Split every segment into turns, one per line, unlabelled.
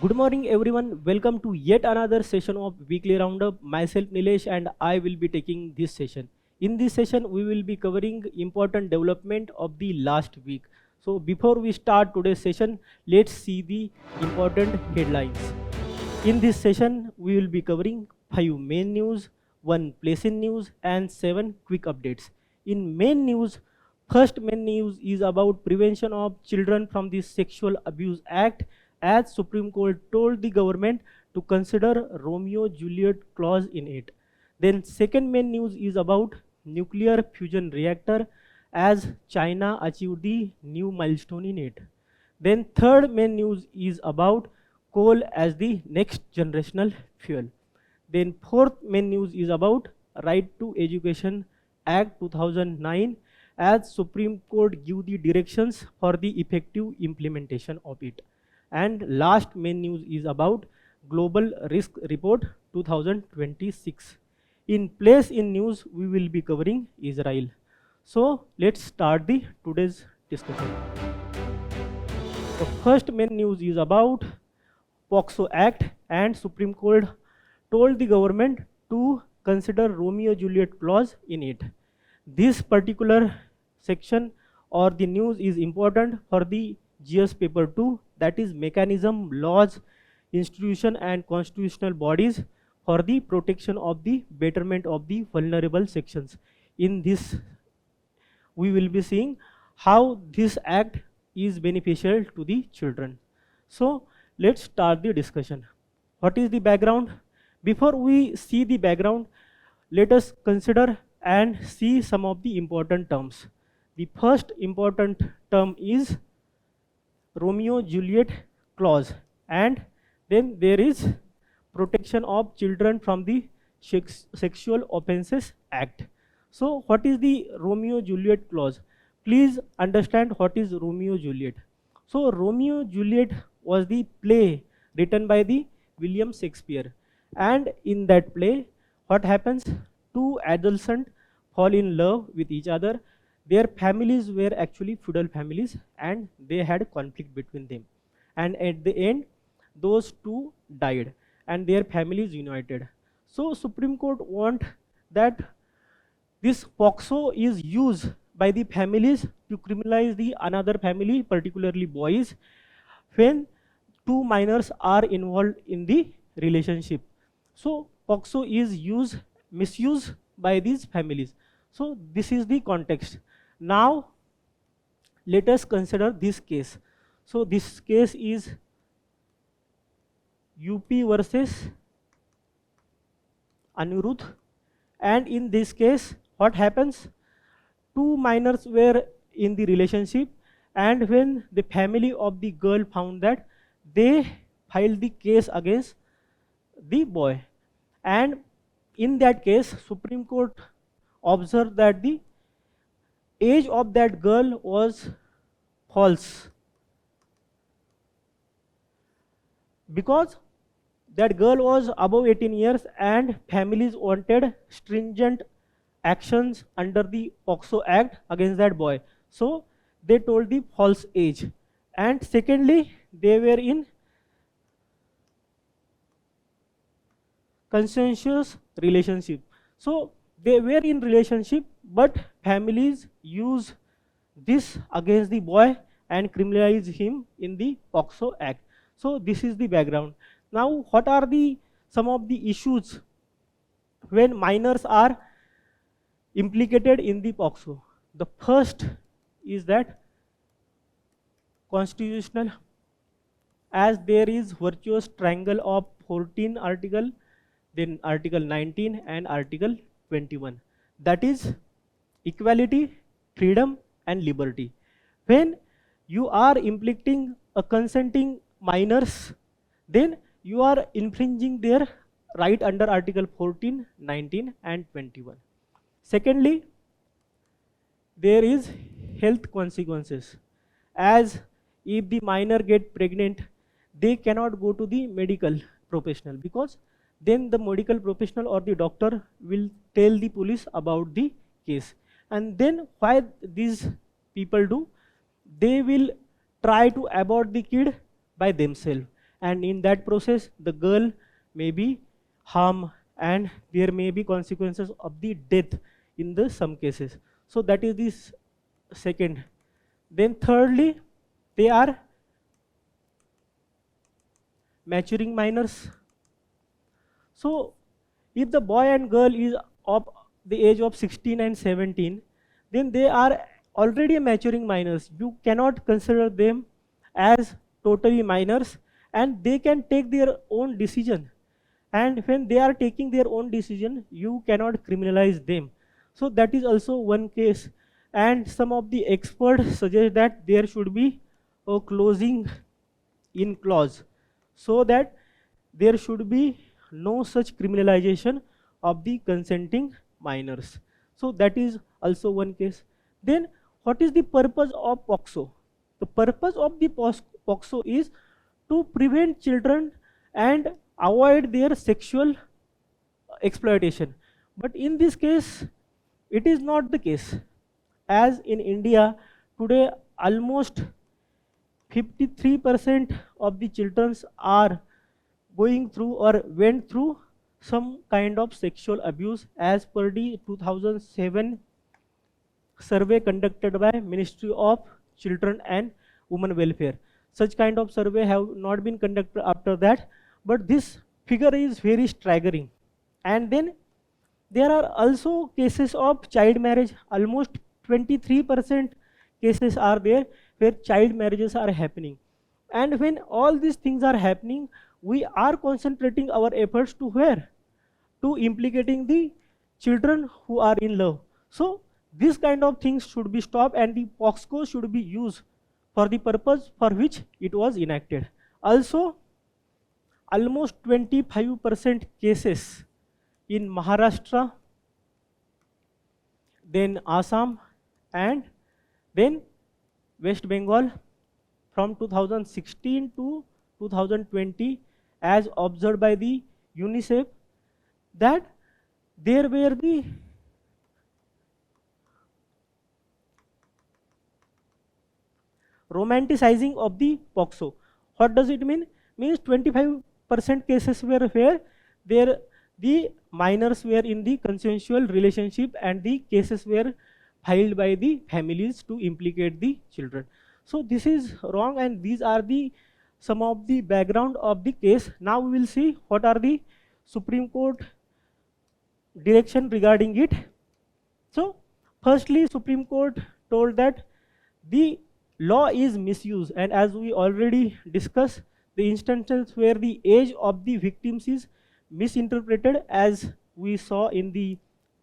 Good morning everyone, welcome to yet another session of weekly roundup. Myself Nilesh and I will be taking this session. In this session we will be covering important development of the last week. So before we start today's session, let's see the important headlines. In this session we will be covering 5 main news, 1 place in news and 7 quick updates. In main news, first main news is about prevention of children from the Sexual Abuse Act, as Supreme Court told the government to consider Romeo-Juliet clause in it. Then second main news is about nuclear fusion reactor, as China achieved the new milestone in it. Then third main news is about coal as the next generational fuel. Then fourth main news is about Right to Education Act 2009, as Supreme Court give the directions for the effective implementation of it. And last main news is about Global Risk Report 2026. In place in news, we will be covering Israel. So let's start the today's discussion. The first main news is about POCSO Act, and Supreme Court told the government to consider Romeo-Juliet clause in it. This particular section or the news is important for the GS paper 2, that is mechanism, laws, institution and constitutional bodies for the protection of the betterment of the vulnerable sections. In this we will be seeing how this act is beneficial to the children. So let's start the discussion. What is the background? Before we see the background, let us consider and see some of the important terms. The first important term is Romeo-Juliet clause, and then there is protection of children from the Sexual Offences Act. So what is the Romeo-Juliet clause? Please understand what is Romeo-Juliet. So Romeo-Juliet was the play written by the William Shakespeare, and in that play what happens? Two adolescents fall in love with each other. Their families were actually feudal families and they had conflict between them, and at the end those two died and their families united. So Supreme Court want that this POCSO is used by the families to criminalize the another family, particularly boys, when two minors are involved in the relationship. So POCSO is misused by these families. So this is the context. Now let us consider this case. So this case is UP versus Anirudh, and in this case what happens? Two minors were in the relationship, and when the family of the girl found that, they filed the case against the boy, and in that case Supreme Court observed that the age of that girl was false, because that girl was above 18 years and families wanted stringent actions under the POCSO Act against that boy. So they told the false age, and secondly they were in consensuous relationship. So they were in relationship, but families use this against the boy and criminalize him in the POCSO Act. So this is the background. Now what are the some of the issues when minors are implicated in the POCSO? The first is that constitutional, as there is virtuous triangle of 14 article, then article 19 and article 21, that is equality, freedom and liberty. When you are inflicting a consenting minors, then you are infringing their right under article 14, 19 and 21. Secondly, there is health consequences, as if the minor get pregnant, they cannot go to the medical professional, because then the medical professional or the doctor will tell the police about the case. And then why these people do? They will try to abort the kid by themselves, and in that process the girl may be harmed and there may be consequences of the death in the some cases. So that is this second. Then thirdly, they are maturing minors. So if the boy and girl is of the age of 16 and 17, then they are already maturing minors. You cannot consider them as totally minors, and they can take their own decision. And when they are taking their own decision, you cannot criminalize them. So that is also one case. And some of the experts suggest that there should be a closing in clause, so that there should be no such criminalization of the consenting minors. So that is also one case. Then what is the purpose of POCSO? The purpose of the POCSO is to prevent children and avoid their sexual exploitation. But in this case, it is not the case. As in India, today almost 53% of the children are going through or went through some kind of sexual abuse, as per the 2007 survey conducted by Ministry of Children and Women Welfare. Such kind of survey have not been conducted after that, but this figure is very staggering. And then there are also cases of child marriage. Almost 23% cases are there where child marriages are happening. And when all these things are happening, we are concentrating our efforts to where? To implicating the children who are in love. So this kind of things should be stopped, and the POCSO should be used for the purpose for which it was enacted. Also, almost 25% cases in Maharashtra, then Assam, and then West Bengal from 2016 to 2020, as observed by the UNICEF, that there were the romanticizing of the POCSO. What does it mean? Means 25% cases were where the minors were in the consensual relationship and the cases were filed by the families to implicate the children. So this is wrong, and these are the some of the background of the case. Now we will see what are the Supreme Court direction regarding it. So firstly, Supreme Court told that the law is misused, and as we already discussed, the instances where the age of the victims is misinterpreted, as we saw in the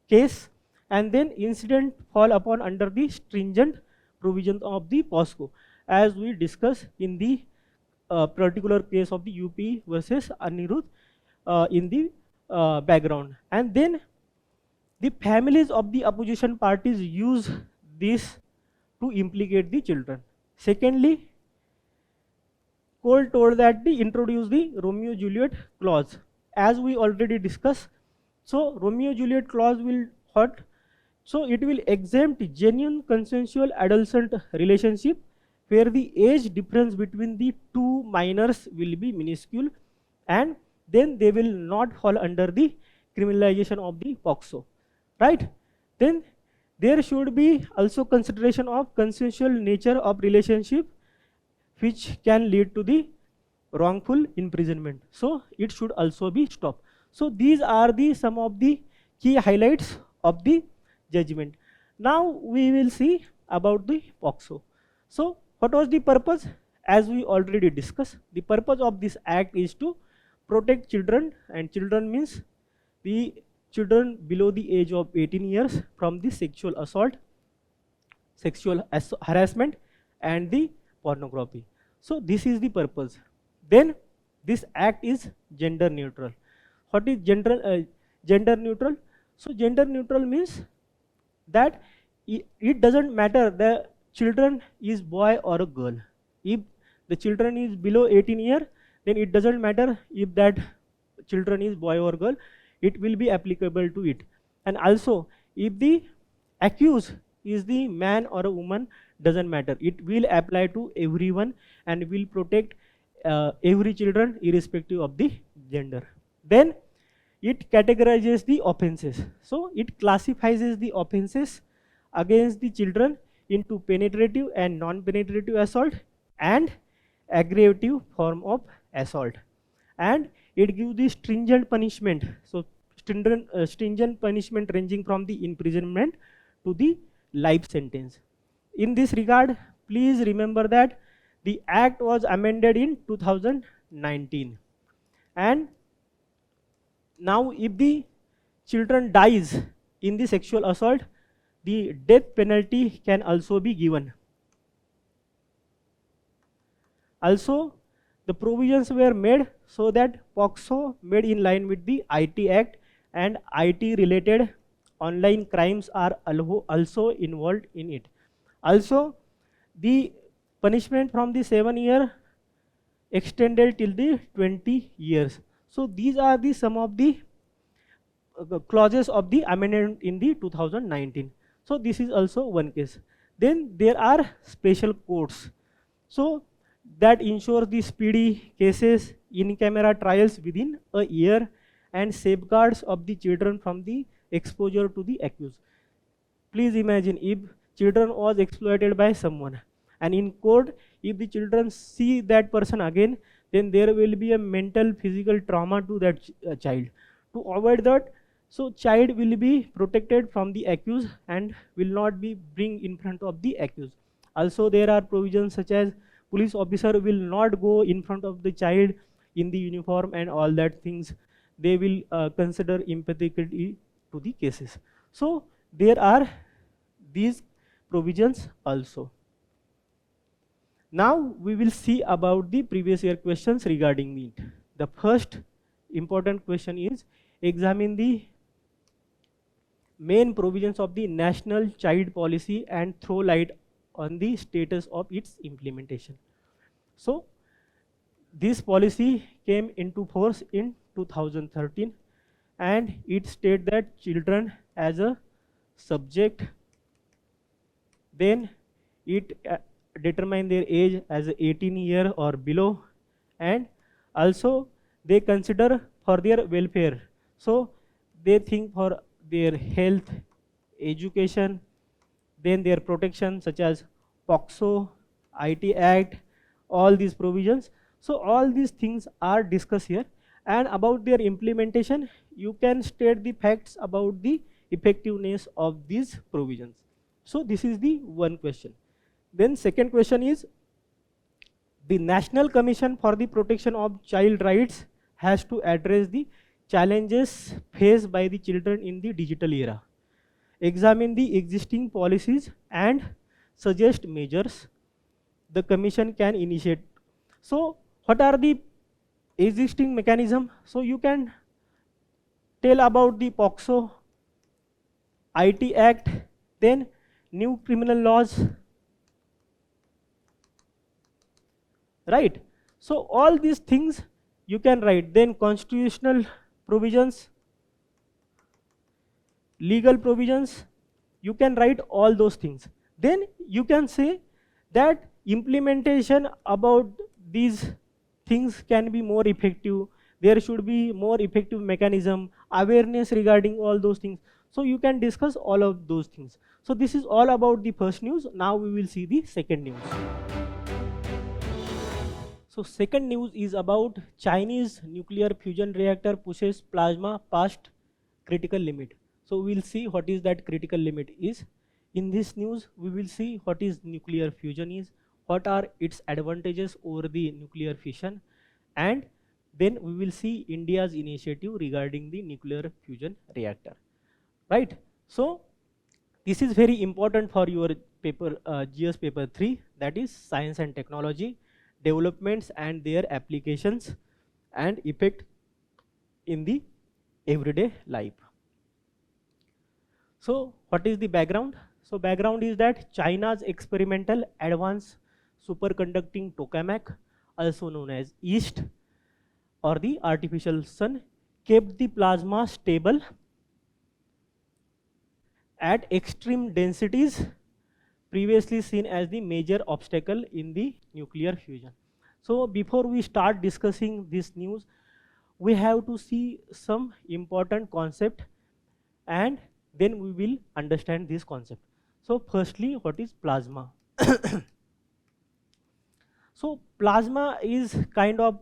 case, and then incident fall upon under the stringent provisions of the POCSO, as we discussed in the particular case of the UP versus Anirudh in the background. And then the families of the opposition parties use this to implicate the children. Secondly, court told that they introduce the Romeo-Juliet clause, as we already discussed. So Romeo-Juliet clause will what? So it will exempt genuine consensual adolescent relationship where the age difference between the two minors will be minuscule, and then they will not fall under the criminalization of the POCSO, right? Then there should be also consideration of consensual nature of relationship, which can lead to the wrongful imprisonment. So it should also be stopped. So these are the some of the key highlights of the judgment. Now we will see about the POCSO. So what was the purpose? As we already discussed, the purpose of this act is to protect children, and children means the children below the age of 18 years from the sexual assault, sexual harassment, and the pornography. So this is the purpose. Then this act is gender neutral. What is gender neutral? So gender neutral means that it doesn't matter the children is boy or a girl. If the children is below 18 years, then it doesn't matter if that children is boy or girl, it will be applicable to it. And also, if the accused is the man or a woman, doesn't matter, it will apply to everyone and will protect every children irrespective of the gender. Then it categorizes the offenses. So it classifies the offenses against the children into penetrative and non-penetrative assault and aggravative form of assault, and it gives the stringent punishment. So stringent punishment ranging from the imprisonment to the life sentence. In this regard, please remember that the act was amended in 2019, and now if the children dies in the sexual assault, the death penalty can also be given. Also, the provisions were made so that POCSO made in line with the IT Act, and IT related online crimes are also involved in it. Also, the punishment from the 7 year extended till the 20 years. So these are the some of the clauses of the amendment in the 2019. So this is also one case. Then there are special courts, so that ensures the speedy cases, in camera trials within a year, and safeguards of the children from the exposure to the accused. Please imagine if children was exploited by someone, and in court if the children see that person again, then there will be a mental physical trauma to that child. To avoid that, so child will be protected from the accused and will not be bring in front of the accused. Also there are provisions such as police officer will not go in front of the child in the uniform and all that things. They will consider empathically to the cases. So there are these provisions also. Now we will see about the previous year questions regarding it. The first important question is, examine the main provisions of the National Child Policy and throw light on the status of its implementation. So this policy came into force in 2013, and it states that children as a subject, then it determine their age as 18 year or below, and also they consider for their welfare. So they think for their health, education, then their protection such as POCSO, IT Act, all these provisions. So all these things are discussed here, and about their implementation you can state the facts about the effectiveness of these provisions. So this is the one question. Then second question is, the National Commission for the Protection of Child Rights has to address the challenges faced by the children in the digital era, examine the existing policies and suggest measures the commission can initiate. So what are the existing mechanism? So you can tell about the POCSO, IT Act, then new criminal laws, right? So all these things you can write. Then constitutional provisions, legal provisions, you can write all those things. Then you can say that implementation about these things can be more effective. There should be more effective mechanism, awareness regarding all those things. So you can discuss all of those things. So this is all about the first news. Now we will see the second news. So second news is about Chinese nuclear fusion reactor pushes plasma past critical limit. So we'll see what is that critical limit is. In this news, we will see what is nuclear fusion is, what are its advantages over the nuclear fission, and then we will see India's initiative regarding the nuclear fusion reactor, right? So this is very important for your paper, GS paper 3, that is science and technology, developments and their applications and effect in the everyday life. So what is the background? So background is that China's experimental advanced superconducting tokamak, also known as yeast or the artificial sun, kept the plasma stable at extreme densities, previously seen as the major obstacle in the nuclear fusion. So before we start discussing this news, we have to see some important concept, and then we will understand this concept. So firstly, what is plasma? So plasma is kind of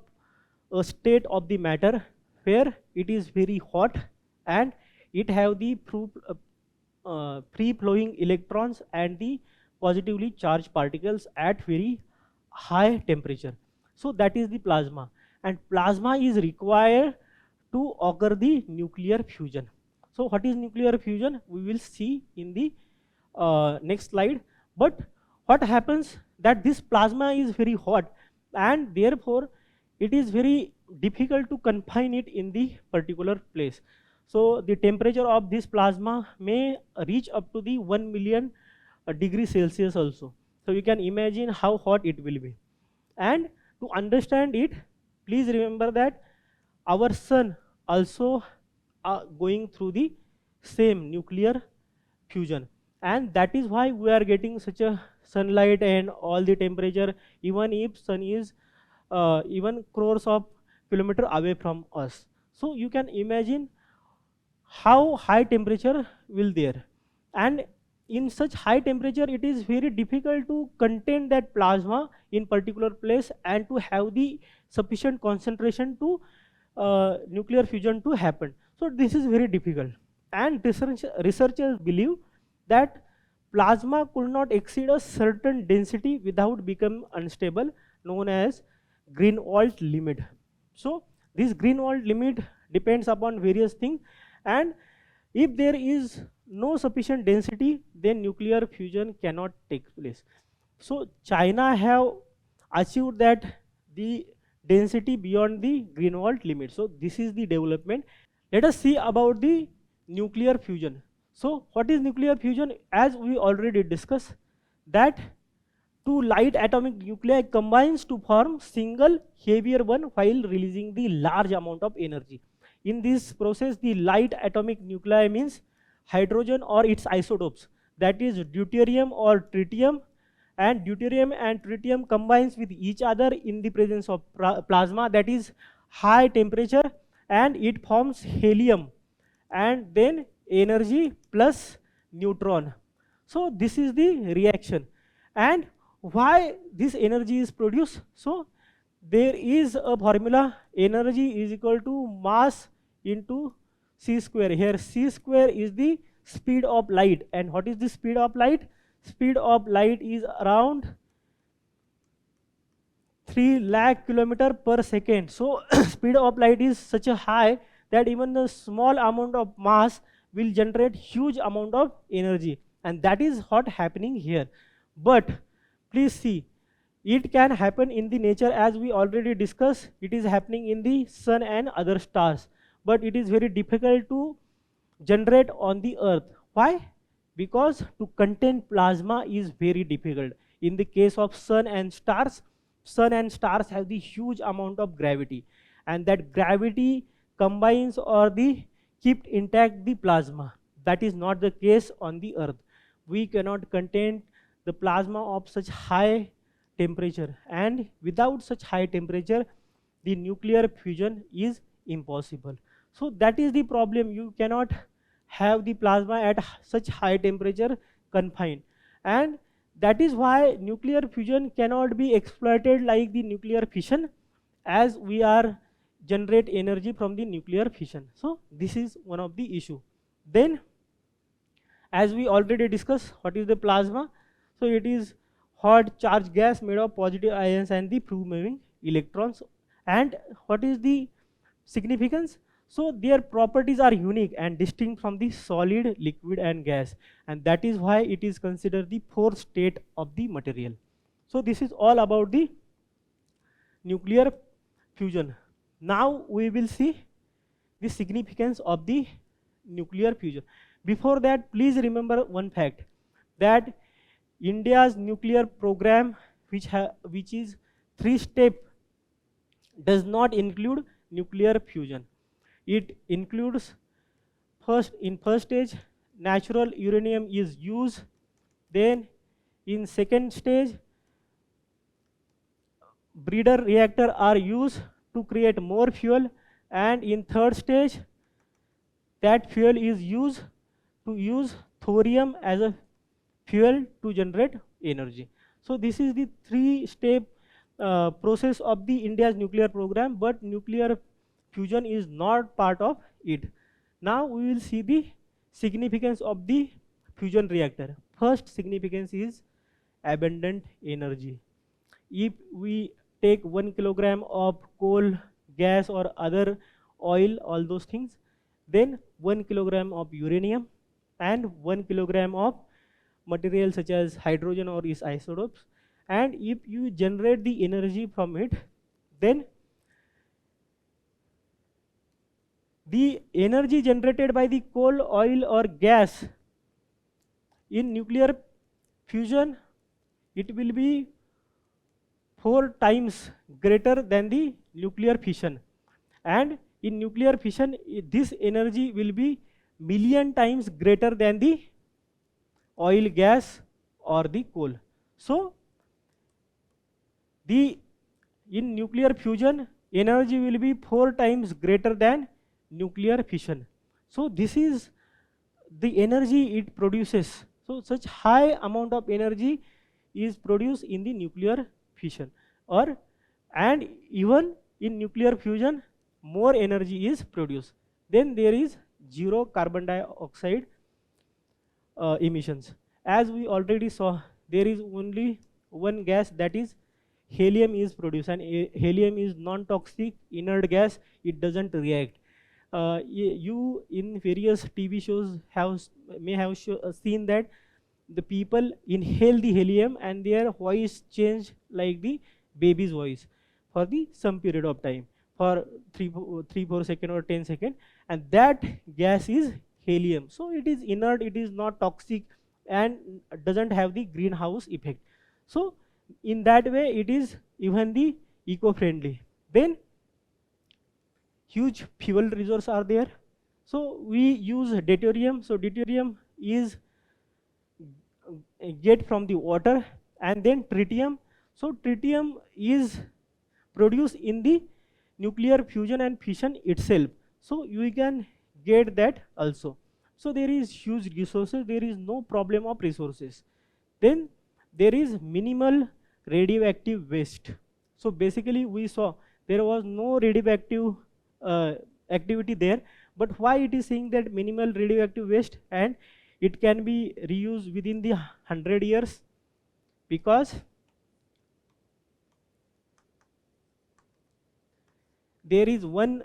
a state of the matter where it is very hot and it have the free flowing electrons and the positively charged particles at very high temperature. So that is the plasma, and plasma is required to occur the nuclear fusion. So what is nuclear fusion? We will see in the next slide. But what happens that this plasma is very hot, and therefore it is very difficult to confine it in the particular place. So the temperature of this plasma may reach up to the 1 million degrees Celsius also. So you can imagine how hot it will be. And to understand it, please remember that our sun also are going through the same nuclear fusion, and that is why we are getting such a sunlight and all the temperature, even if sun is even crores of kilometer away from us. So you can imagine how high temperature will there, and in such high temperature it is very difficult to contain that plasma in particular place and to have the sufficient concentration to nuclear fusion to happen. So this is very difficult, and researchers believe that plasma could not exceed a certain density without becoming unstable, known as Greenwald limit. So this Greenwald limit depends upon various things, and if there is no sufficient density, then nuclear fusion cannot take place. So China have achieved that the density beyond the Greenwald limit. So this is the development. Let us see about the nuclear fusion. So what is nuclear fusion? As we already discussed, that two light atomic nuclei combines to form single heavier one while releasing the large amount of energy. In this process, the light atomic nuclei means hydrogen or its isotopes, that is deuterium or tritium, and deuterium and tritium combines with each other in the presence of plasma, that is high temperature, and it forms helium and then energy plus neutron. So this is the reaction, and why this energy is produced? So there is a formula, energy is equal to mass into c square. Here c square is the speed of light, and what is the speed of light? Speed of light is around 3 lakh kilometer per second. So speed of light is such a high that even the small amount of mass will generate huge amount of energy, and that is what happening here. But please see, it can happen in the nature, as we already discussed. It is happening in the sun and other stars, but it is very difficult to generate on the earth. Why? Because to contain plasma is very difficult. In the case of sun and stars have the huge amount of gravity, and that gravity combines or the keep intact the plasma. That is not the case on the earth. We cannot contain the plasma of such high temperature, and without such high temperature the nuclear fusion is impossible. So that is the problem. You cannot have the plasma at such high temperature confined, and that is why nuclear fusion cannot be exploited like the nuclear fission, as we are generate energy from the nuclear fission. So this is one of the issue. Then, as we already discussed, what is the plasma? So it is hot charged gas made of positive ions and the free moving electrons. And what is the significance? So their properties are unique and distinct from the solid, liquid and gas, and that is why it is considered the fourth state of the material. So this is all about the nuclear fusion. Now we will see the significance of the nuclear fusion. Before that, please remember one fact, that India's nuclear program, which is 3-step, does not include nuclear fusion. It includes first stage natural uranium is used, then in second stage breeder reactor are used to create more fuel, and in third stage that fuel is used to use thorium as a fuel to generate energy. So this is the three-step process of the India's nuclear program, but nuclear fusion is not part of it. Now we will see the significance of the fusion reactor. First significance is abundant energy. If we take 1 kilogram of coal, gas or other oil, all those things, then 1 kilogram of uranium and 1 kilogram of material such as hydrogen or its isotopes, and if you generate the energy from it, then the energy generated by the coal, oil or gas in nuclear fusion, it will be 4 times greater than the nuclear fission, and in nuclear fission this energy will be million times greater than the oil, gas or the coal. So in nuclear fusion energy will be 4 times greater than nuclear fission. So this is the energy it produces. So such high amount of energy is produced in the nuclear fission, and even in nuclear fusion more energy is produced. Then there is zero carbon dioxide emissions. As we already saw, there is only one gas, that is helium is produced, and helium is non-toxic inert gas, it doesn't react. You in various TV shows may have seen that the people inhale the helium and their voice change like the baby's voice for the some period of time, for 3-4 seconds or 10 seconds, and that gas is helium. So it is inert, it is not toxic and doesn't have the greenhouse effect. So in that way it is even the eco-friendly. Then huge fuel resources are there. So we use deuterium. So deuterium is get from the water, and then tritium. So tritium is produced in the nuclear fusion and fission itself. So you can get that also. So there is huge resources, there is no problem of resources. Then there is minimal radioactive waste. So basically we saw there was no radioactive activity there, but why it is saying that minimal radioactive waste and it can be reused within the 100 years? Because there is one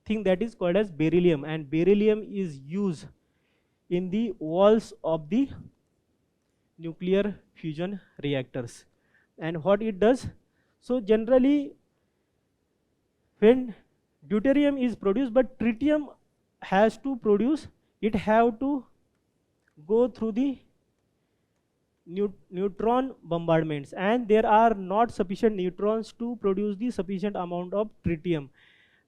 thing that is called as beryllium, and beryllium is used in the walls of the nuclear fusion reactors. And what it does? So generally when deuterium is produced, but tritium has to produce, it have to go through the neutron bombardments, and there are not sufficient neutrons to produce the sufficient amount of tritium.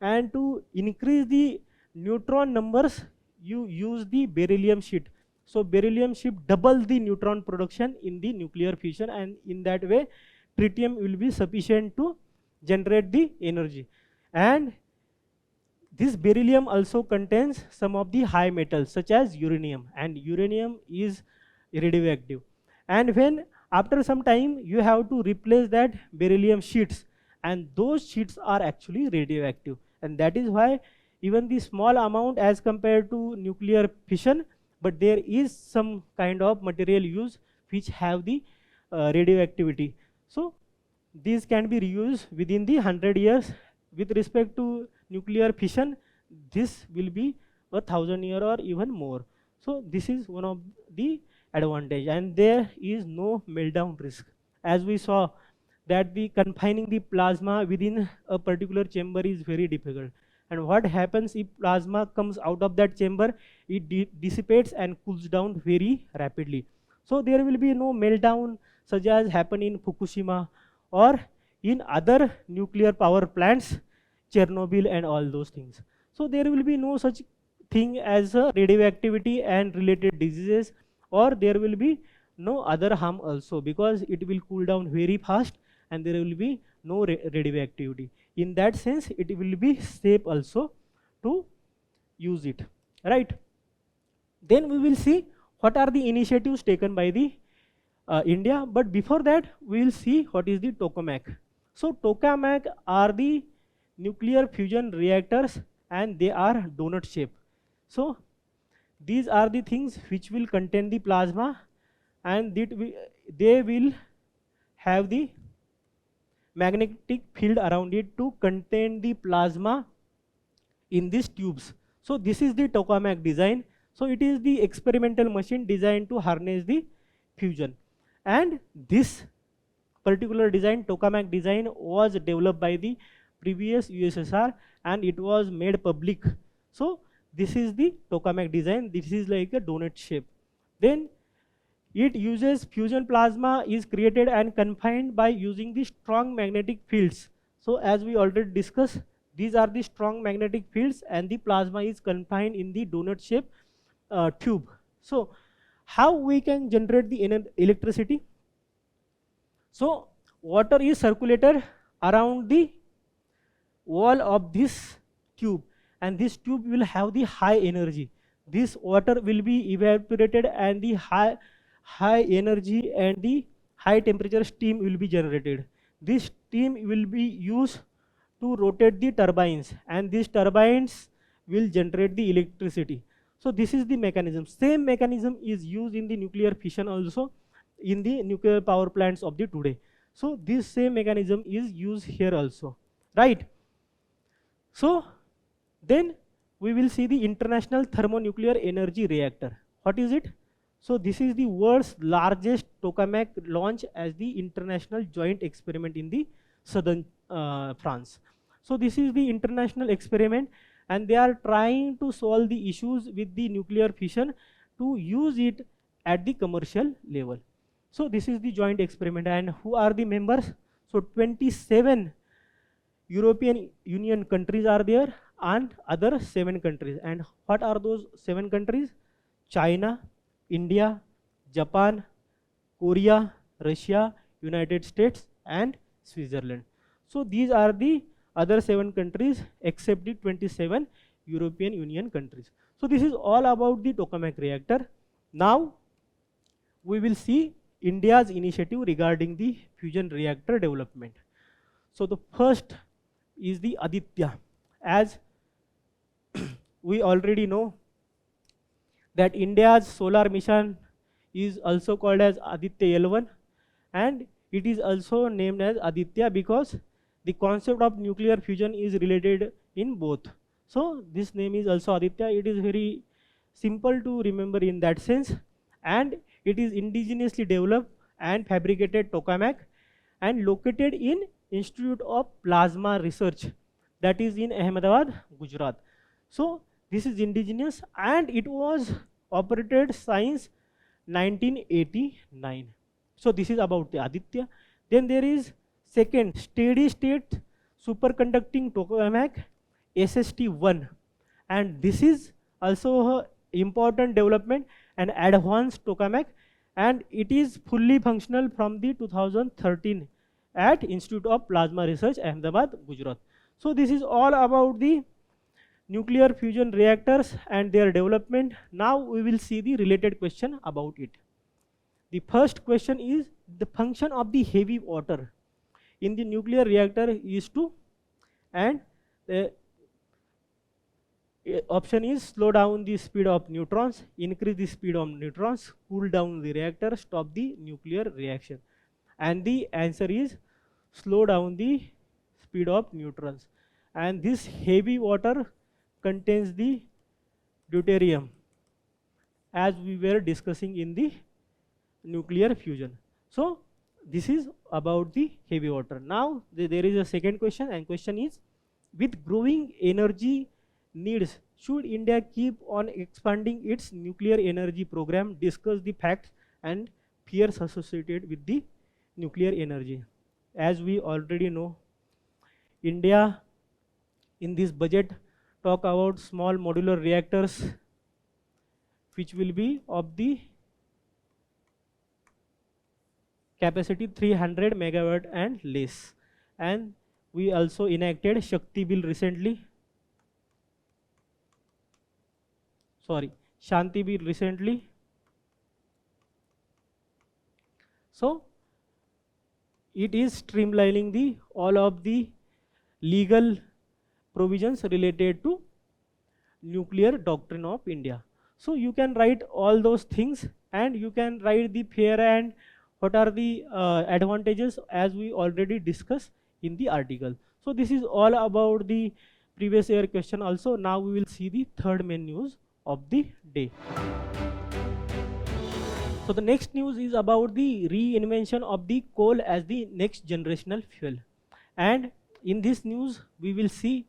And to increase the neutron numbers, you use the beryllium sheet. So beryllium sheet double the neutron production in the nuclear fission, and in that way tritium will be sufficient to generate the energy. And this beryllium also contains some of the high metals such as uranium, and uranium is radioactive. And when after some time you have to replace that beryllium sheets, and those sheets are actually radioactive, and that is why even the small amount as compared to nuclear fission, but there is some kind of material used which have the radioactivity. So these can be reused within the 100 years. With respect to nuclear fission, this will be 1,000 years or even more. So this is one of the advantage, and there is no meltdown risk. As we saw that the confining the plasma within a particular chamber is very difficult. And what happens if plasma comes out of that chamber? It dissipates and cools down very rapidly. So there will be no meltdown such as happened in Fukushima or in other nuclear power plants, Chernobyl and all those things. So there will be no such thing as radioactivity and related diseases, or there will be no other harm also, because it will cool down very fast and there will be no radioactivity. In that sense, it will be safe also to use it, right? Then we will see what are the initiatives taken by the India, but before that we will see what is the tokamak. So tokamak are the nuclear fusion reactors and they are donut shape. So these are the things which will contain the plasma, and they will have the magnetic field around it to contain the plasma in these tubes. So this is the tokamak design. So it is the experimental machine designed to harness the fusion, and this particular design, tokamak design, was developed by the previous USSR and it was made public. So this is the tokamak design. This is like a donut shape. Then it uses fusion plasma is created and confined by using the strong magnetic fields. So as we already discussed, these are the strong magnetic fields and the plasma is confined in the donut shape tube. So how we can generate the electricity? So water is circulated around the wall of this tube, and this tube will have the high energy. This water will be evaporated and the high energy and the high temperature steam will be generated. This steam will be used to rotate the turbines, and these turbines will generate the electricity. So this is the mechanism. Same mechanism is used in the nuclear fission also, in the nuclear power plants of the today. So this same mechanism is used here also, right? So then we will see the International Thermonuclear Energy Reactor. What is it? So this is the world's largest tokamak launch as the international joint experiment in the southern France. So this is the international experiment, and they are trying to solve the issues with the nuclear fission to use it at the commercial level. So this is the joint experiment, and who are the members? So 27 European Union countries are there and other 7 countries. And what are those 7 countries? China, India, Japan, Korea, Russia, United States and Switzerland. So these are the other 7 countries except the 27 European Union countries. So this is all about the tokamak reactor. Now we will see India's initiative regarding the fusion reactor development. So the first is the Aditya. As we already know that India's solar mission is also called as Aditya L1, and it is also named as Aditya because the concept of nuclear fusion is related in both. So this name is also Aditya. It is very simple to remember in that sense, and it is indigenously developed and fabricated tokamak and located in Institute of Plasma Research, that is in Ahmedabad, Gujarat. So this is indigenous and it was operated since 1989. So this is about the Aditya. Then there is second steady state superconducting tokamak SST1, and this is also an important development and advanced tokamak, and it is fully functional from the 2013 at Institute of Plasma Research, Ahmedabad, Gujarat. So this is all about the nuclear fusion reactors and their development. Now we will see the related question about it. The first question is the function of the heavy water in the nuclear reactor is to, and the option is slow down the speed of neutrons, increase the speed of neutrons, cool down the reactor, stop the nuclear reaction. And the answer is slow down the speed of neutrons. And this heavy water contains the deuterium, as we were discussing in the nuclear fusion. So this is about the heavy water. Now there is a second question, and question is, with growing energy needs, should India keep on expanding its nuclear energy program? Discuss the facts and fears associated with the nuclear energy. As we already know, India in this budget talk about small modular reactors which will be of the capacity 300 megawatt and less. And we also enacted Shakti bill recently, Shanti bill recently. So it is streamlining the all of the legal provisions related to nuclear doctrine of India. So you can write all those things, and you can write the fair and what are the advantages as we already discussed in the article. So this is all about the previous year question also. Now we will see the third main news of the day. So the next news is about the reinvention of the coal as the next generational fuel. And in this news, we will see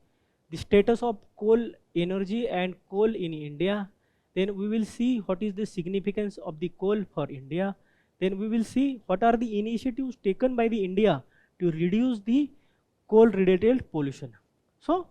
the status of coal energy and coal in India. Then we will see what is the significance of the coal for India. Then we will see what are the initiatives taken by the India to reduce the coal related pollution. So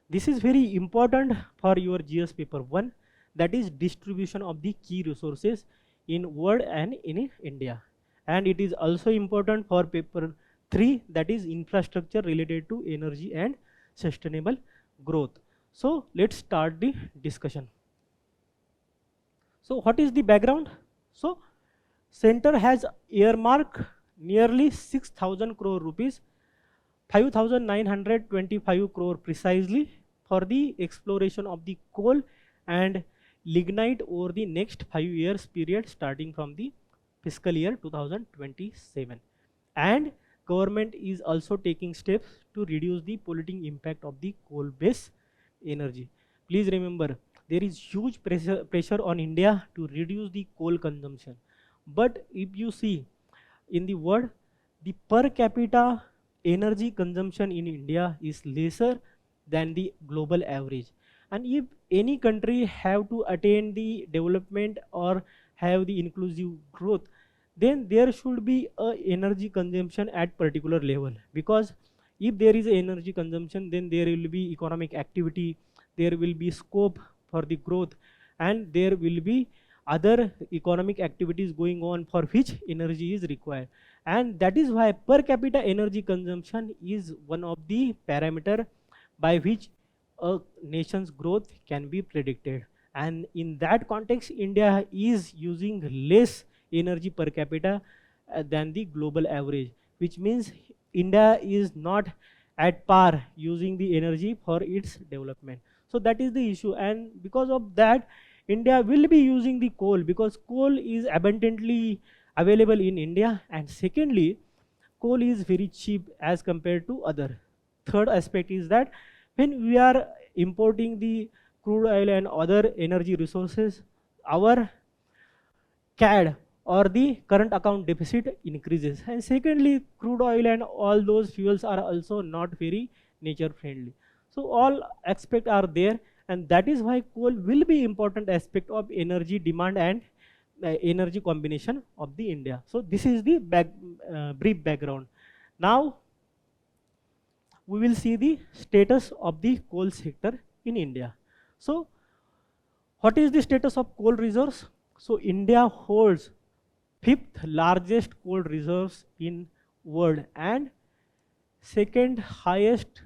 this is very important for your GS paper 1, that is distribution of the key resources in world and in India. And it is also important for paper 3, that is infrastructure related to energy and sustainable growth. So let's start the discussion. So what is the background? So center has earmarked nearly 6,000 crore rupees, 5,925 crore precisely, for the exploration of the coal and lignite over the next 5 years period starting from the fiscal year 2027. And government is also taking steps to reduce the polluting impact of the coal based energy. Please remember, there is huge pressure on India to reduce the coal consumption. But if you see in the world, the per capita energy consumption in India is lesser than the global average. And if any country have to attain the development or have the inclusive growth, then there should be a energy consumption at particular level, because if there is energy consumption, then there will be economic activity, there will be scope for the growth, and there will be other economic activities going on for which energy is required. And that is why per capita energy consumption is one of the parameter by which a nation's growth can be predicted. And in that context, India is using less energy per capita than the global average, which means India is not at par using the energy for its development. So that is the issue, and because of that, India will be using the coal, because coal is abundantly available in India, and secondly, coal is very cheap as compared to other. Third aspect is that when we are importing the crude oil and other energy resources, our CAD or the current account deficit increases. And secondly, crude oil and all those fuels are also not very nature friendly. So all aspects are there, and that is why coal will be important aspect of energy demand and energy combination of the India. So this is the brief background. Now we will see the status of the coal sector in India. So what is the status of coal reserves? So India holds 5th largest coal reserves in world and 2nd highest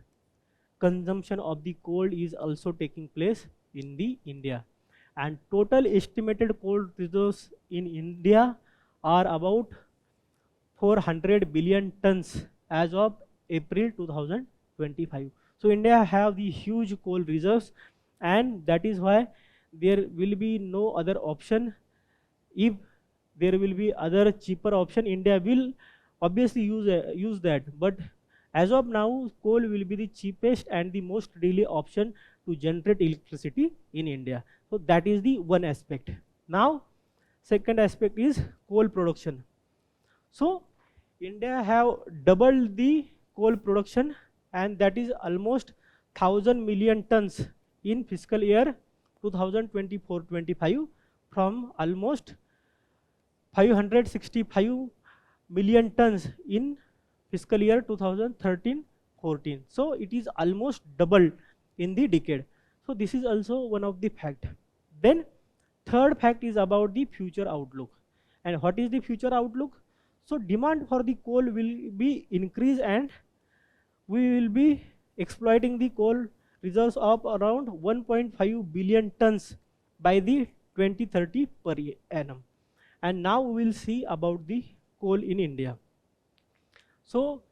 consumption of the coal is also taking place in the India. And total estimated coal reserves in India are about 400 billion tons as of April 2025. So India have the huge coal reserves, and that is why there will be no other option. If there will be other cheaper option, India will obviously use that. But as of now, coal will be the cheapest and the most daily option to generate electricity in India. So that is the one aspect. Now, second aspect is coal production. So India have doubled the coal production, and that is almost 1,000 million tons in fiscal year 2024-25 from almost 565 million tons in fiscal year 2013-14. So it is almost doubled in the decade. So this is also one of the fact. Then third fact is about the future outlook. And what is the future outlook? So demand for the coal will be increased, and we will be exploiting the coal reserves of around 1.5 billion tons by the 2030 per annum. And now we will see about the coal in India. So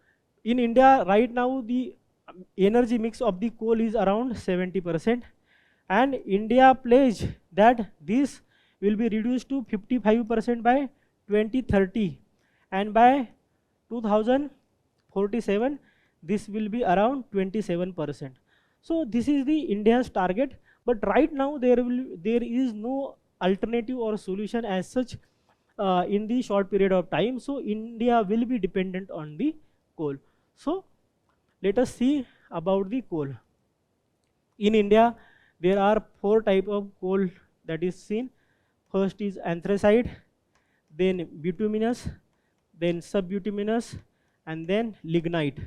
in India right now, the energy mix of the coal is around 70%, and India pledged that this will be reduced to 55% by 2030, and by 2047 this will be around 27%. So this is the India's target, but right now there is no alternative or solution as such in the short period of time. So India will be dependent on the coal. So let us see about the coal. In India, there are 4 types of coal that is seen. First is anthracite, then bituminous, then subbituminous, and then lignite.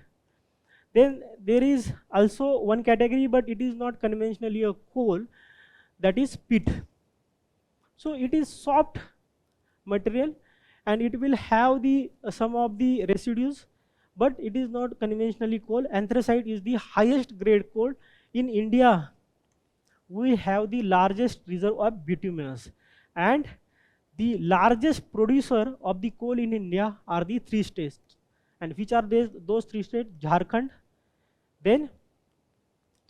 Then there is also one category, but it is not conventionally a coal, that is peat. So it is soft material, and it will have the some of the residues, but it is not conventionally coal. Anthracite is the highest grade coal. In India, we have the largest reserve of bituminous, and the largest producer of the coal in India are the 3 states. And which are those 3 states? Jharkhand, then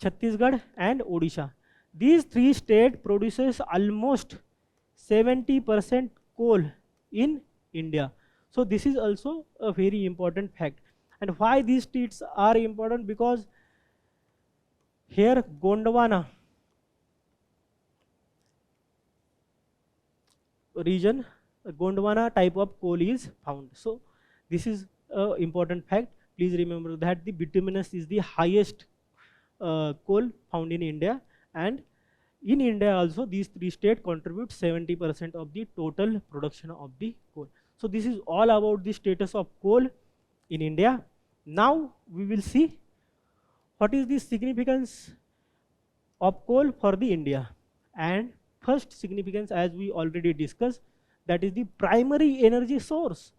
Chhattisgarh, and Odisha. These 3 states produces almost 70% coal in India. So this is also a very important fact. And why these states are important? Because here Gondwana region, Gondwana type of coal is found. So this is an important fact. Please remember that the bituminous is the highest coal found in India, and in India also these 3 states contribute 70% of the total production of the coal. So this is all about the status of coal in India. Now we will see what is the significance of coal for the India. And first significance, as we already discussed, that is the primary energy source.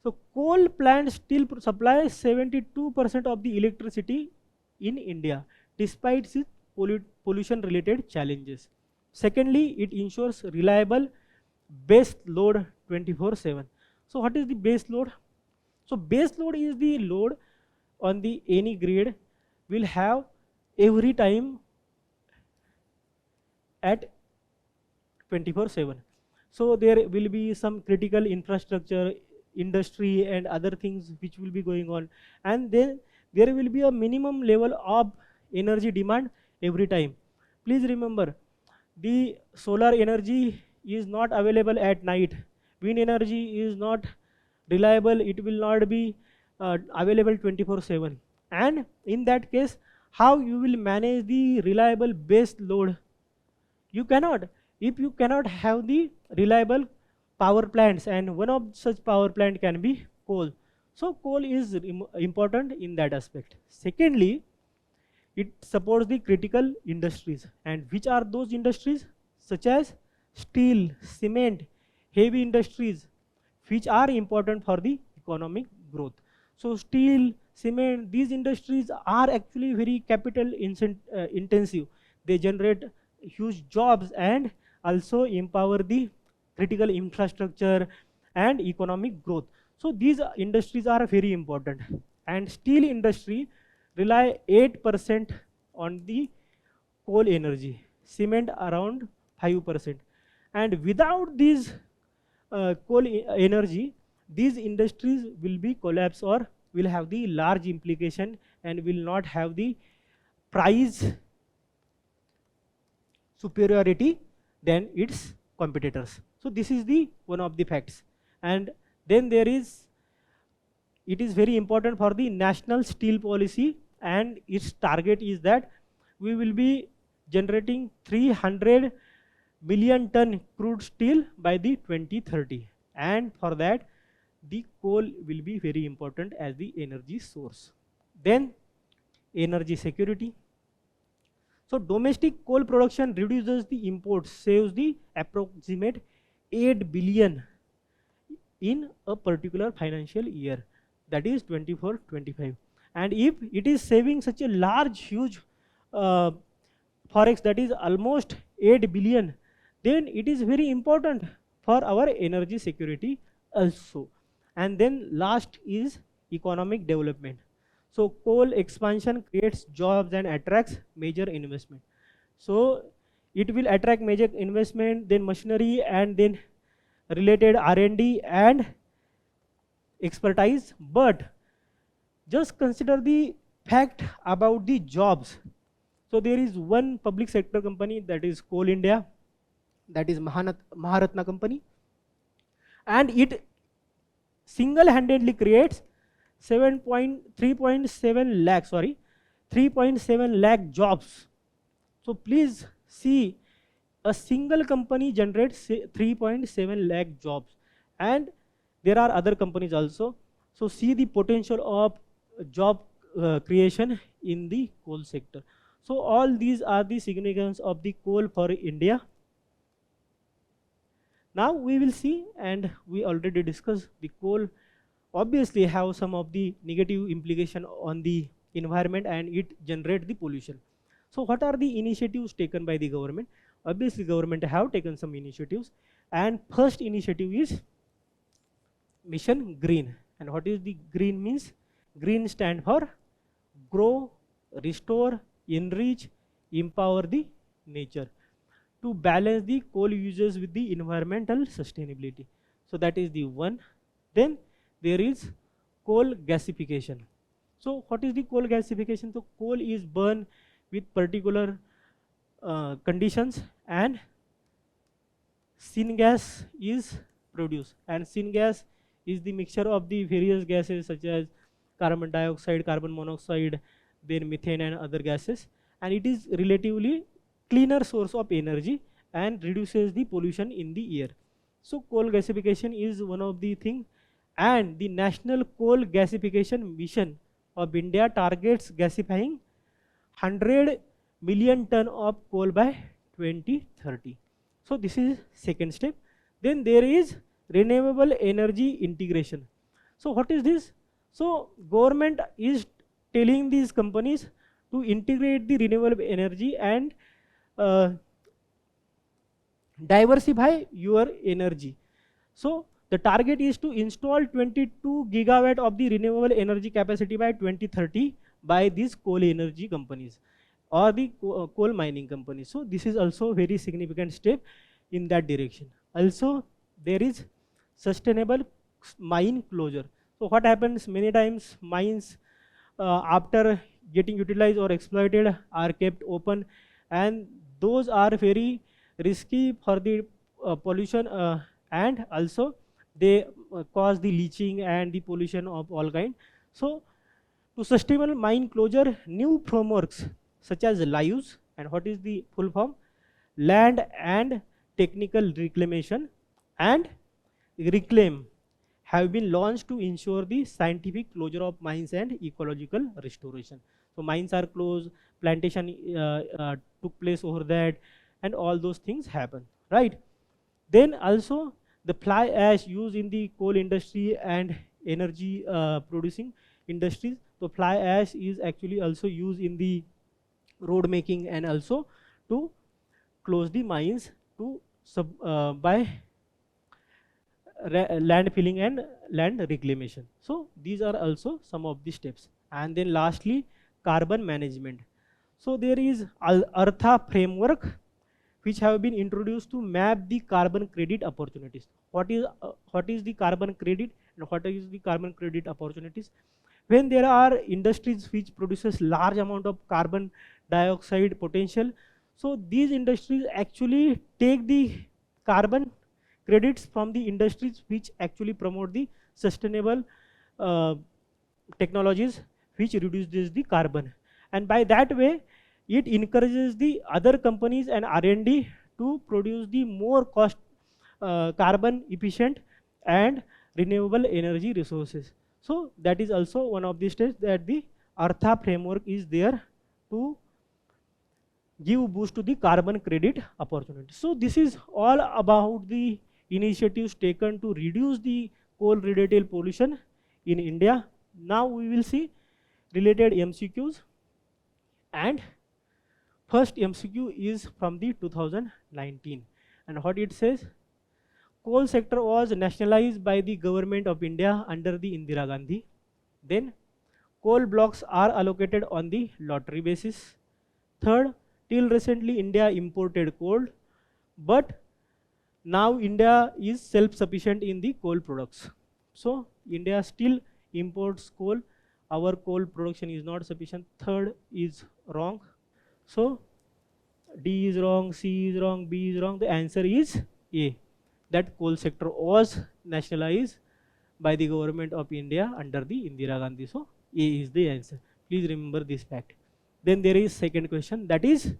So coal plants still supply 72% of the electricity in India, despite its pollution related challenges. Secondly, it ensures reliable base load 24/7. So what is the base load? So base load is the load on the any grid will have every time at 24/7. So there will be some critical infrastructure, industry, and other things which will be going on, and then there will be a minimum level of energy demand every time. Please remember, the solar energy is not available at night. Wind energy is not reliable. It will not be available 24/7. And in that case, how you will manage the reliable base load? You cannot. If you cannot have the reliable power plants, and one of such power plant can be coal. So coal is important in that aspect. Secondly, it supports the critical industries. And which are those industries? Such as steel, cement, heavy industries, which are important for the economic growth. So steel, cement, these industries are actually very capital intensive. They generate huge jobs and also empower the critical infrastructure and economic growth. So these industries are very important. And steel industry rely 8% on the coal energy, cement around 5%. And without these coal energy, these industries will be collapse or will have the large implication and will not have the price superiority than its competitors. So this is the one of the facts. And then there is, it is very important for the national steel policy, and its target is that we will be generating 300 million ton crude steel by the 2030. And for that, the coal will be very important as the energy source. Then energy security. So domestic coal production reduces the imports, saves the approximate 8 billion in a particular financial year, that is 24-25. And if it is saving such a large huge uh, forex, that is almost 8 billion, then it is very important for our energy security also. And then last is economic development. So coal expansion creates jobs and attracts major investment. So it will attract major investment, then machinery, and then related R&D and expertise. But just consider the fact about the jobs. So there is one public sector company, that is Coal India, that is Maharatna company, and it single-handedly creates 3.7 lakh jobs. So please see, a single company generates 3.7 lakh jobs, and there are other companies also. So see the potential of job creation in the coal sector. So all these are the significance of the coal for India. Now we will see, and we already discussed, the coal obviously have some of the negative implication on the environment, and it generate the pollution. So what are the initiatives taken by the government? Obviously government have taken some initiatives, and first initiative is Mission Green. And what is the green means? Green stand for grow, restore, enrich, empower the nature, to balance the coal uses with the environmental sustainability. So that is the one. Then there is coal gasification. So what is the coal gasification? So coal is burned with particular conditions, and syngas is produced. And syngas is the mixture of the various gases such as carbon dioxide, carbon monoxide, then methane and other gases, and it is relatively cleaner source of energy and reduces the pollution in the air. So coal gasification is one of the thing, and the National Coal Gasification Mission of India targets gasifying 100 million ton of coal by 2030. So this is second step. Then there is renewable energy integration. So what is this? So government is telling these companies to integrate the renewable energy and diversify your energy. So the target is to install 22 gigawatt of the renewable energy capacity by 2030 by these coal energy companies or the coal mining companies. So this is also very significant step in that direction. Also there is sustainable mine closure. So what happens, many times mines after getting utilized or exploited are kept open, and those are very risky for the pollution, and also they cause the leaching and the pollution of all kind. So to sustainable mine closure, new frameworks such as LIUS, and what is the full form? Land and Technical Reclamation and Reclaim, have been launched to ensure the scientific closure of mines and ecological restoration. So mines are closed, plantation took place over that, and all those things happen, right? Then also the fly ash used in the coal industry and energy producing industries. So fly ash is actually also used in the road making and also to close the mines to by land filling and land reclamation. So these are also some of the steps. And then lastly, carbon management. So there is Artha framework which have been introduced to map the carbon credit opportunities. What is the carbon credit and what is the carbon credit opportunities? When there are industries which produces large amount of carbon dioxide potential, so these industries actually take the carbon credits from the industries which actually promote the sustainable technologies which reduces the carbon, and by that way it encourages the other companies and R&D to produce the more cost carbon efficient and renewable energy resources. So that is also one of the steps that the Artha framework is there to give boost to the carbon credit opportunity. So this is all about the initiatives taken to reduce the coal related pollution in India. Now we will see related MCQs, and first MCQ is from the 2019, and what it says: coal sector was nationalized by the government of India under the Indira Gandhi. Then coal blocks are allocated on the lottery basis. Third, till recently India imported coal, but now India is self-sufficient in the coal products. So India still imports coal. Our coal production is not sufficient. Third is wrong. So D is wrong, C is wrong, B is wrong. The answer is A. That coal sector was nationalized by the government of India under the Indira Gandhi. So A is the answer. Please remember this fact. Then there is second question, that is,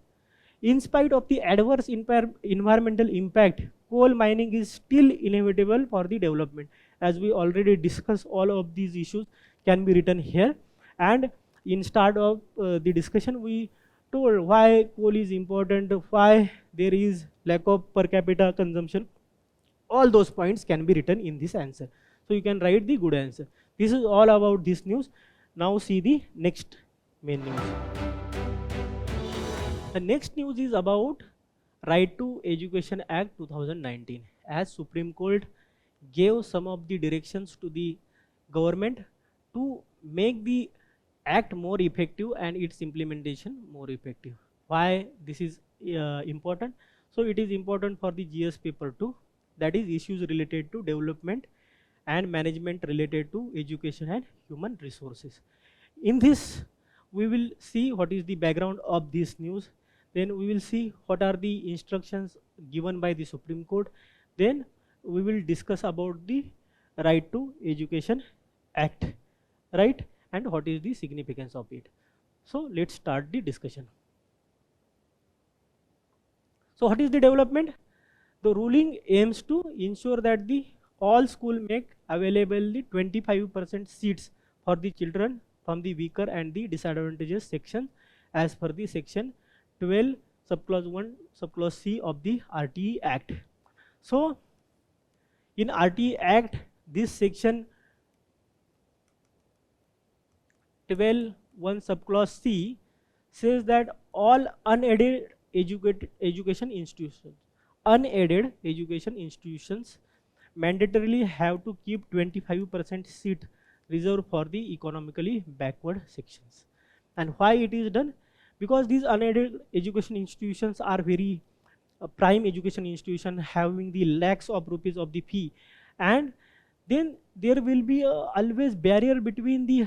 in spite of the adverse environmental impact, coal mining is still inevitable for the development. As we already discussed, all of these issues can be written here. And in start of the discussion, we told why coal is important, why there is lack of per capita consumption. All those points can be written in this answer. So you can write the good answer. This is all about this news. Now see the next main news. The next news is about Right to Education Act 2019. As Supreme Court gave some of the directions to the government to make the act more effective and its implementation more effective. Why this is important? So it is important for the GS paper 2, that is issues related to development and management related to education and human resources. In this, we will see what is the background of this news. Then we will see what are the instructions given by the Supreme Court. Then we will discuss about the Right to Education Act, right? And what is the significance of it. So let's start the discussion. So what is the development? The ruling aims to ensure that the all school make available the 25% seats for the children from the weaker and the disadvantaged section as per the section 12 subclause 1 subclause C of the RTE Act. So in RTE Act, this section 12 1 subclause C says that all unaided education institutions mandatorily have to keep 25% seat reserved for the economically backward sections. And why it is done? Because these unaided education institutions are very prime education institution having the lakhs of rupees of the fee, and then there will be always barrier between the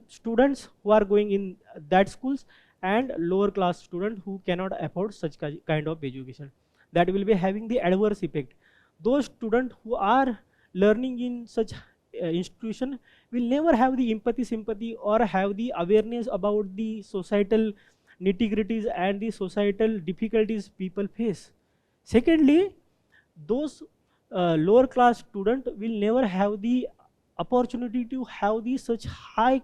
students who are going in that schools and lower class students who cannot afford such kind of education. That will be having the adverse effect. Those students who are learning in such institution will never have the empathy, sympathy, or have the awareness about the societal nitty-gritties and the societal difficulties people face. Secondly, those lower class students will never have the opportunity to have the such high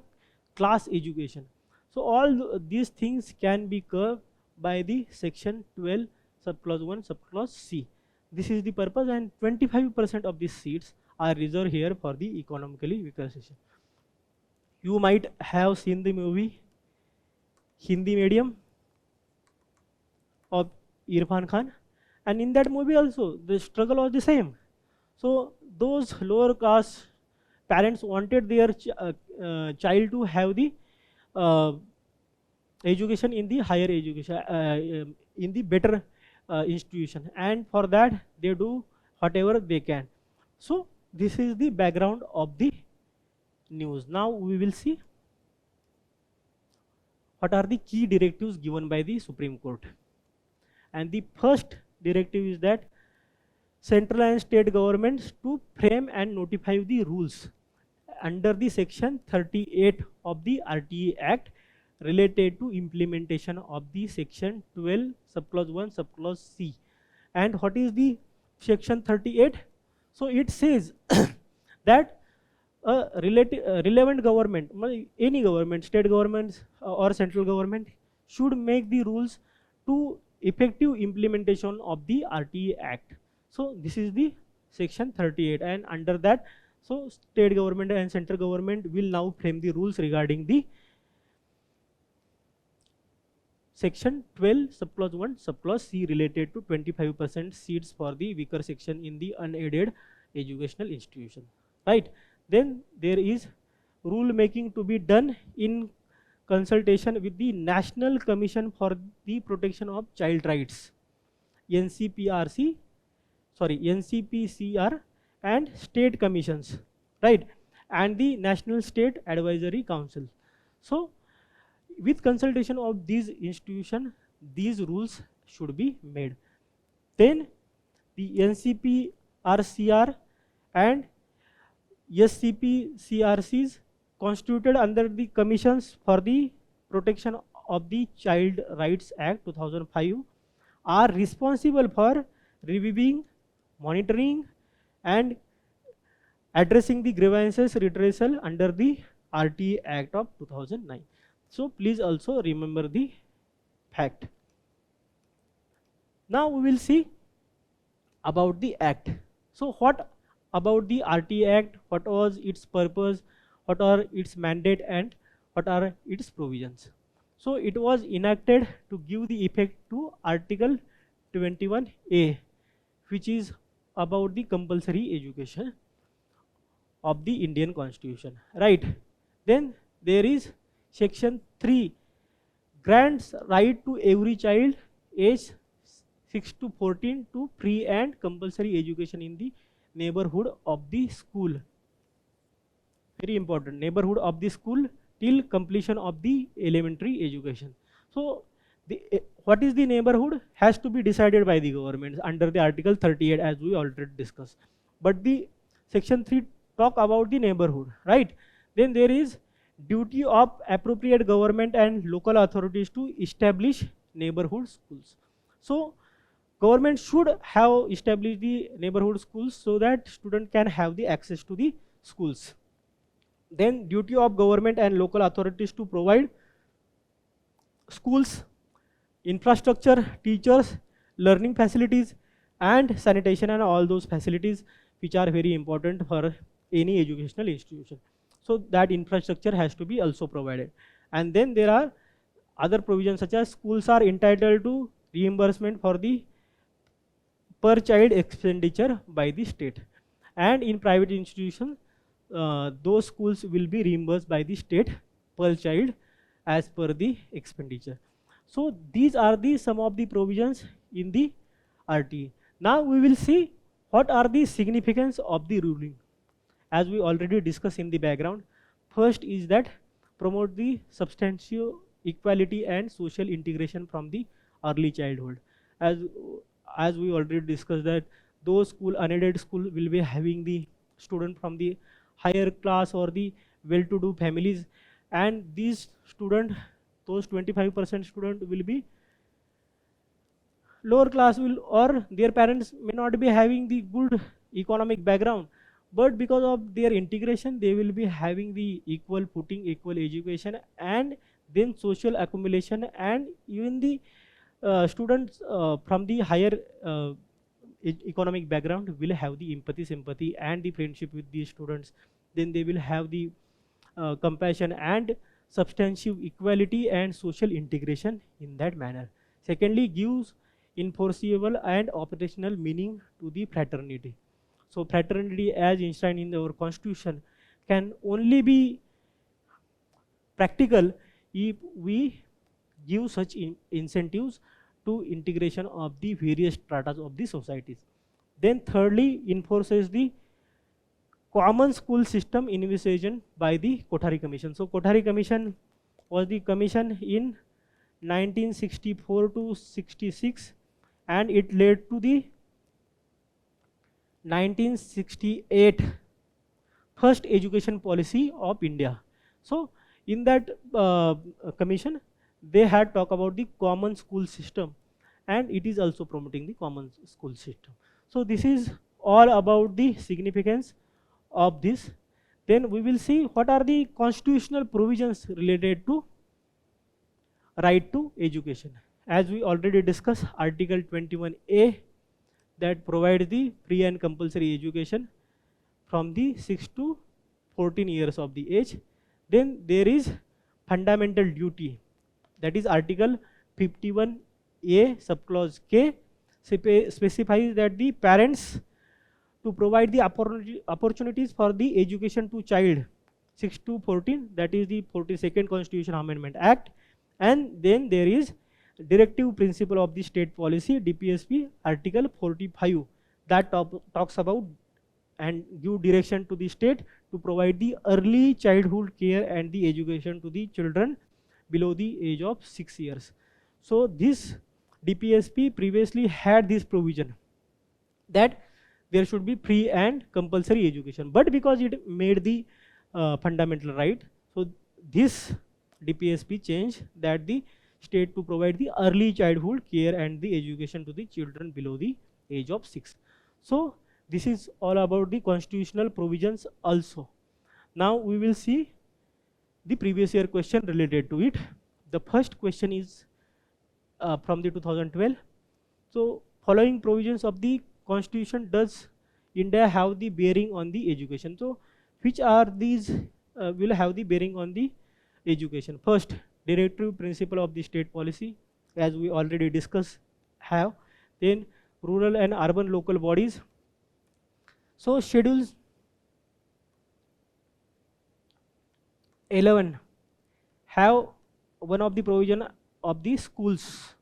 class education. So all these things can be covered by the section 12 subclause 1 subclause C. This is the purpose, and 25% of these seats are reserved here for the economically weaker section. You might have seen the movie Hindi Medium of Irfan Khan, and in that movie also the struggle was the same. So those lower class parents wanted their child to have the education in the higher education, in the better institution, and for that they do whatever they can. So this is the background of the news. Now we will see what are the key directives given by the Supreme Court. And the first directive is that central and state governments to frame and notify the rules under the section 38 of the RTE Act related to implementation of the section 12 subclause 1 subclause C. And what is the section 38? So it says that relevant government, any government, state governments or central government, should make the rules to effective implementation of the RTE Act. So this is the section 38, and under that So state government and central government will now frame the rules regarding the section 12 subclause 1 subclause C related to 25% seats for the weaker section in the unaided educational institution, right? Then there is rule making to be done in consultation with the National Commission for the Protection of Child Rights, NCPRC, NCPCR, and state commissions, right? And the National State Advisory Council. So with consultation of these institutions, these rules should be made. Then the NCPRCR and SCPCRCs constituted under the Commissions for the Protection of the Child Rights Act 2005 are responsible for reviewing, monitoring, and addressing the grievances redressal under the RTA Act of 2009. So please also remember the fact. Now we will see about the act. So what about the RTA Act? What was its purpose? What are its mandate and what are its provisions? So it was enacted to give the effect to Article 21A, which is about the compulsory education of the Indian Constitution, right? Then there is Section 3 grants right to every child age 6 to 14 to free and compulsory education in the neighborhood of the school. Very important, neighborhood of the school till completion of the elementary education. So what is the neighborhood has to be decided by the government under the Article 38 as we already discussed. But the Section 3 talk about the neighborhood, right? Then there is duty of appropriate government and local authorities to establish neighborhood schools. So government should have established the neighborhood schools so that student can have the access to the schools. Then duty of government and local authorities to provide schools, infrastructure, teachers, learning facilities, and sanitation and all those facilities which are very important for any educational institution. So that infrastructure has to be also provided. And then there are other provisions such as schools are entitled to reimbursement for the per child expenditure by the state. And in private institutions, those schools will be reimbursed by the state per child as per the expenditure. So these are the some of the provisions in the RTA. Now we will see what are the significance of the ruling. As we already discussed in the background, first is that promote the substantial equality and social integration from the early childhood. As we already discussed that those unaided school will be having the student from the higher class or the well-to-do families, and these student, those 25% student will be lower class or their parents may not be having the good economic background, but because of their integration they will be having the equal footing, equal education, and then social accumulation, and even the students from the higher economic background will have the empathy, sympathy, and the friendship with these students. Then they will have the compassion and substantial equality and social integration in that manner. Secondly, gives enforceable and operational meaning to the fraternity. So fraternity as enshrined in our constitution can only be practical if we give such incentives to integration of the various stratas of the societies. Then thirdly, enforces the common school system envisaged by the Kothari Commission. So Kothari Commission was the commission in 1964 to 66, and it led to the 1968 first education policy of India. So in that commission, they had talked about the common school system, and it is also promoting the common school system. So this is all about the significance of this. Then we will see what are the constitutional provisions related to right to education. As we already discussed, Article 21A that provides the free and compulsory education from the 6 to 14 years of the age. Then there is fundamental duty, that is article 51A subclause K specifies that the parents to provide the opportunities for the education to child 6 to 14, that is the 42nd Constitution Amendment Act. And then there is directive principle of the state policy, DPSP, article 45, that talks about and give direction to the state to provide the early childhood care and the education to the children below the age of 6 years. So this DPSP previously had this provision that there should be free and compulsory education, but because it made the fundamental right, so this DPSP changed that the state to provide the early childhood care and the education to the children below the age of 6. So this is all about the constitutional provisions also. Now we will see the previous year question related to it. The first question is from the 2012. So following provisions of the Constitution does India have the bearing on the education? So which are these will have the bearing on the education? First, directive principle of the state policy, as we already discussed, have. Then rural and urban local bodies. So schedules 11 have one of the provision of the schools.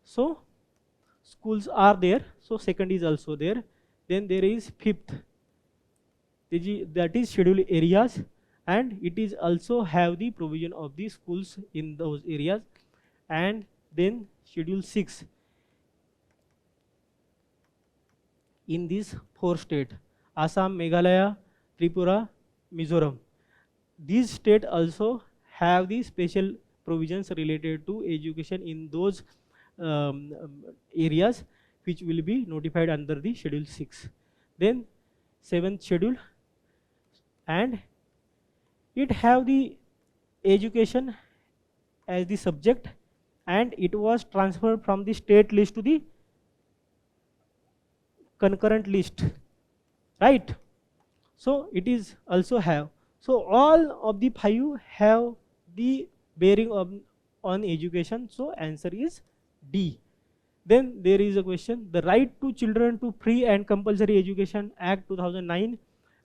So schools are there, so second is also there. Then there is fifth, that is scheduled areas, and it is also have the provision of the schools in those areas. And then schedule 6, in these 4 states, Assam, Meghalaya, Tripura, Mizoram, these states also have the special provisions related to education in those areas, which will be notified under the schedule 6. Then 7th schedule, and it have the education as the subject, and it was transferred from the state list to the concurrent list, right? So it is also have. So all of the 5 have the bearing on education, so answer is D. Then there is a question, the right to children to free and compulsory education Act 2009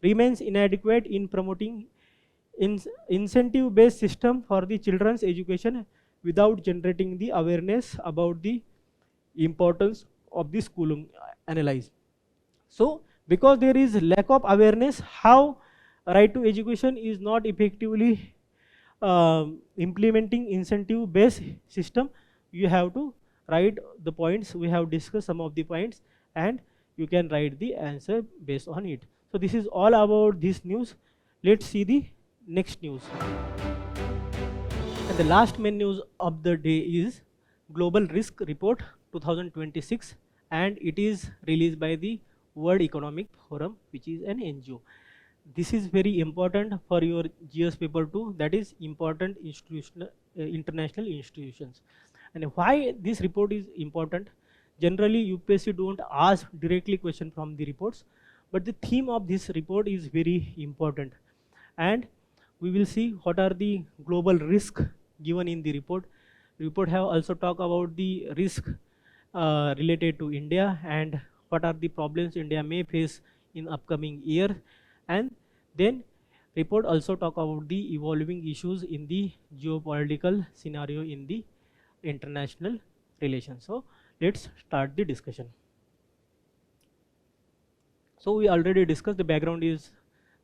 remains inadequate in promoting incentive based system for the children's education without generating the awareness about the importance of the schooling. Analyze. So because there is lack of awareness how right to education is not effectively implementing incentive based system, you have to write the points. We have discussed some of the points, and you can write the answer based on it. So this is all about this news. Let's see the next news. And the last main news of the day is Global Risk Report 2026, and it is released by the World Economic Forum, which is an NGO. This is very important for your GS paper 2, that is important international institutions. And why this report is important? Generally UPSC don't ask directly question from the reports, but the theme of this report is very important. And we will see what are the global risk given in the report. Report have also talked about the risk related to India and what are the problems India may face in upcoming year. And then report also talk about the evolving issues in the geopolitical scenario in the international relations. So let's start the discussion. So we already discussed the background is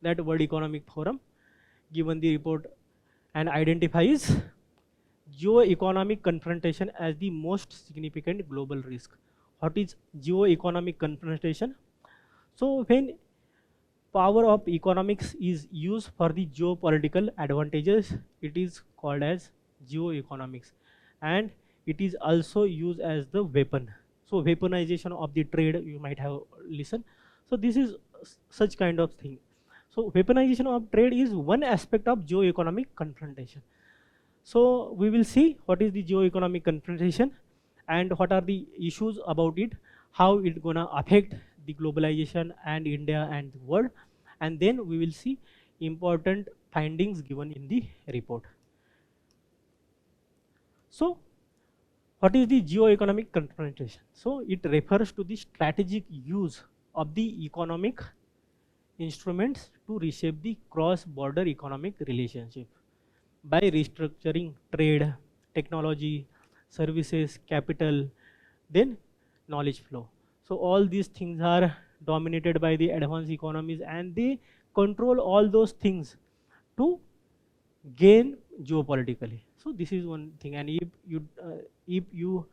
that World Economic Forum given the report and identifies geo-economic confrontation as the most significant global risk. What is geo-economic confrontation? So when power of economics is used for the geopolitical advantages, it is called as geo-economics, and it is also used as the weapon. So weaponization of the trade, you might have listened. So this is such kind of thing. So weaponization of trade is one aspect of geo-economic confrontation. So we will see what is the geo-economic confrontation and what are the issues about it, how it's gonna affect the globalization and India and the world. and then we will see important findings given in the report. So what is the geo-economic confrontation? So it refers to the strategic use of the economic instruments to reshape the cross-border economic relationship by restructuring trade, technology, services, capital, then knowledge flow. So all these things are dominated by the advanced economies, and they control all those things to gain geopolitically. So this is one thing, and if you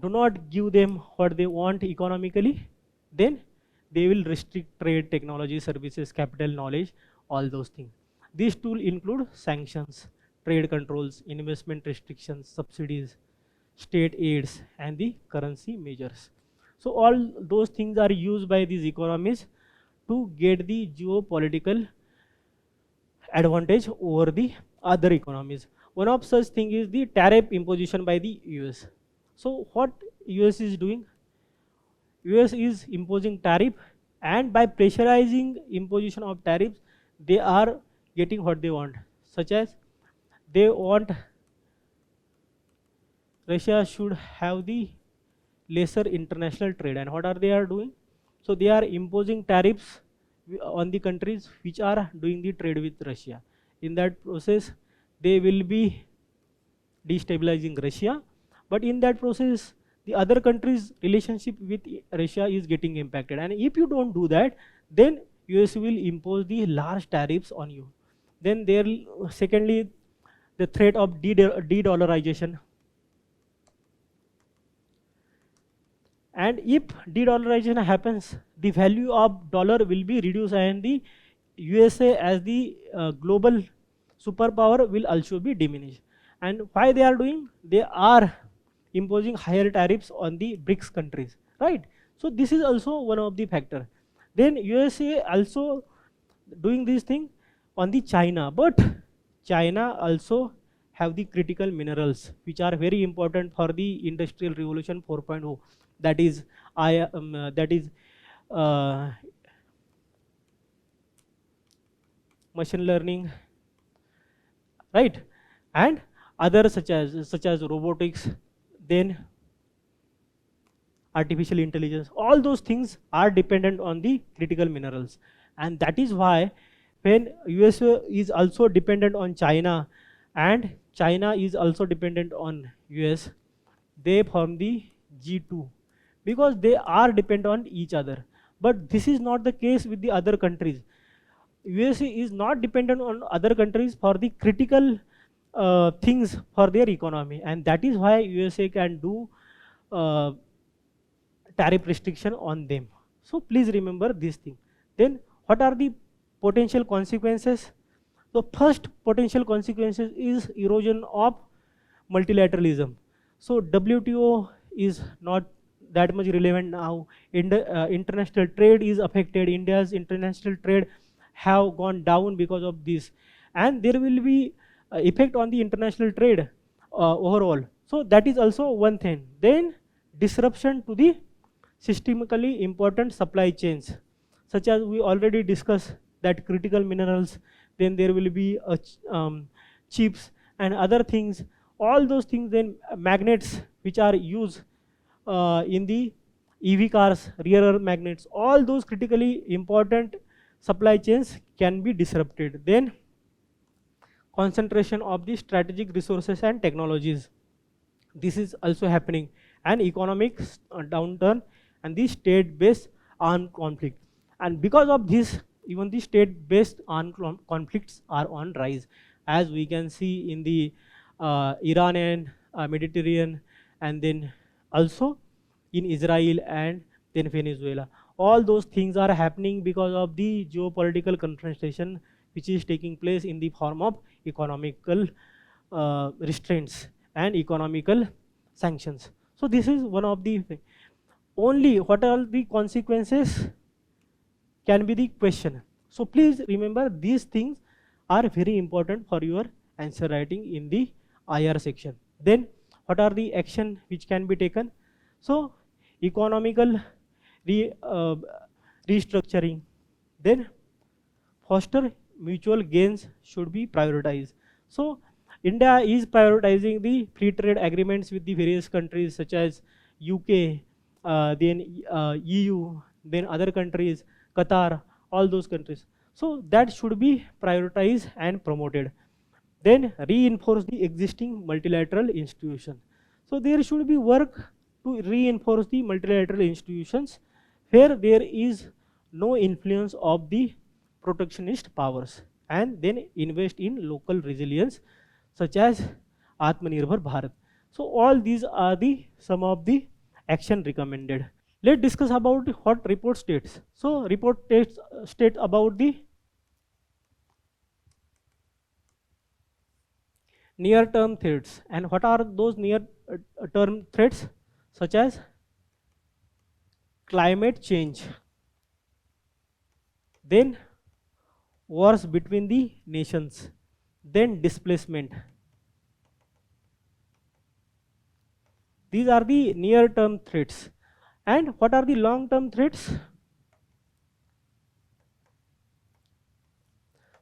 do not give them what they want economically, then they will restrict trade, technology, services, capital, knowledge, all those things. These tools include sanctions, trade controls, investment restrictions, subsidies, state aids, and the currency measures. So all those things are used by these economies to get the geopolitical advantage over the other economies. One of such thing is the tariff imposition by the US. So what US is doing? US is imposing tariff, and by pressurizing imposition of tariffs, they are getting what they want, such as they want Russia should have the lesser international trade. And what are they are doing? So they are imposing tariffs on the countries which are doing the trade with Russia. In that process, they will be destabilizing Russia, but in that process, the other countries' relationship with Russia is getting impacted. And if you don't do that, then US will impose the large tariffs on you. Then there, secondly, the threat of de-dollarization. And if de-dollarization happens, the value of dollar will be reduced, and the USA as the global superpower will also be diminished. And why they are doing? They are imposing higher tariffs on the BRICS countries, right? So this is also one of the factor. Then USA also doing this thing on the China, but China also have the critical minerals which are very important for the industrial revolution 4.0. That is machine learning, right? And others such as robotics, then artificial intelligence. All those things are dependent on the critical minerals, and that is why when US is also dependent on China and China is also dependent on US, they form the G2 because they are dependent on each other. But this is not the case with the other countries. USA is not dependent on other countries for the critical things for their economy, and that is why USA can do tariff restriction on them. So please remember this thing. Then what are the potential consequences? The first potential consequences is erosion of multilateralism. So WTO is not that much relevant now. International trade is affected. India's international trade have gone down because of this, and there will be effect on the international trade overall. So that is also one thing. Then disruption to the systemically important supply chains, such as we already discussed that critical minerals, then there will be chips and other things, all those things, then magnets which are used in the EV cars, rear earth magnets, all those critically important supply chains can be disrupted. Then concentration of the strategic resources and technologies, this is also happening, and economic downturn and the state-based armed conflict. And because of this, even the state-based armed conflicts are on rise, as we can see in the Iran and Mediterranean, and then also in Israel and then Venezuela. All those things are happening because of the geopolitical confrontation which is taking place in the form of economical restraints and economical sanctions. So this is one of the only what are the consequences can be the question. So please remember these things are very important for your answer writing in the IR section. Then what are the action which can be taken? So economical restructuring, Then foster mutual gains should be prioritized. So India is prioritizing the free trade agreements with the various countries such as UK, then EU, then other countries, Qatar, all those countries. So that should be prioritized and promoted. Then reinforce the existing multilateral institution. So there should be work to reinforce the multilateral institutions where there is no influence of the protectionist powers, and then invest in local resilience such as Atmanirbhar Bharat. So all these are the some of the action recommended. Let's discuss about what report states. So report state about the near term threats. And what are those near term threats? Such as climate change, then wars between the nations, then displacement. These are the near term threats. And what are the long term threats?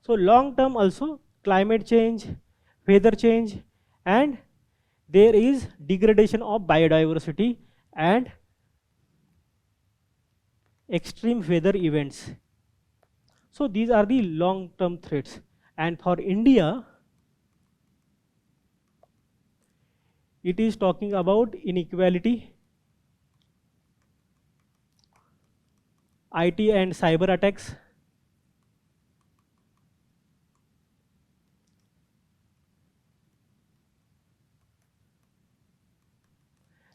So long term also climate change, weather change, and there is degradation of biodiversity and extreme weather events. So these are the long term threats. And for India, it is talking about inequality, IT and cyber attacks,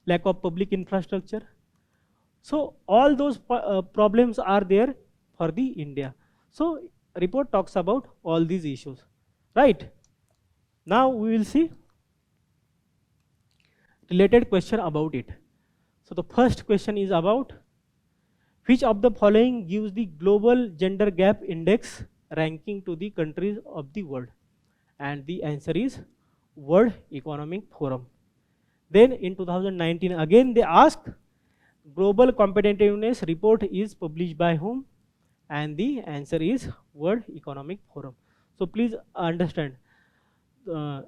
lack of public infrastructure. So all those problems are there for the India. So report talks about all these issues, right? Now we will see related question about it. So the first question is about which of the following gives the global gender gap index ranking to the countries of the world? And the answer is World Economic Forum. Then in 2019 again they asked global competitiveness report is published by whom? And the answer is World Economic Forum. So please understand,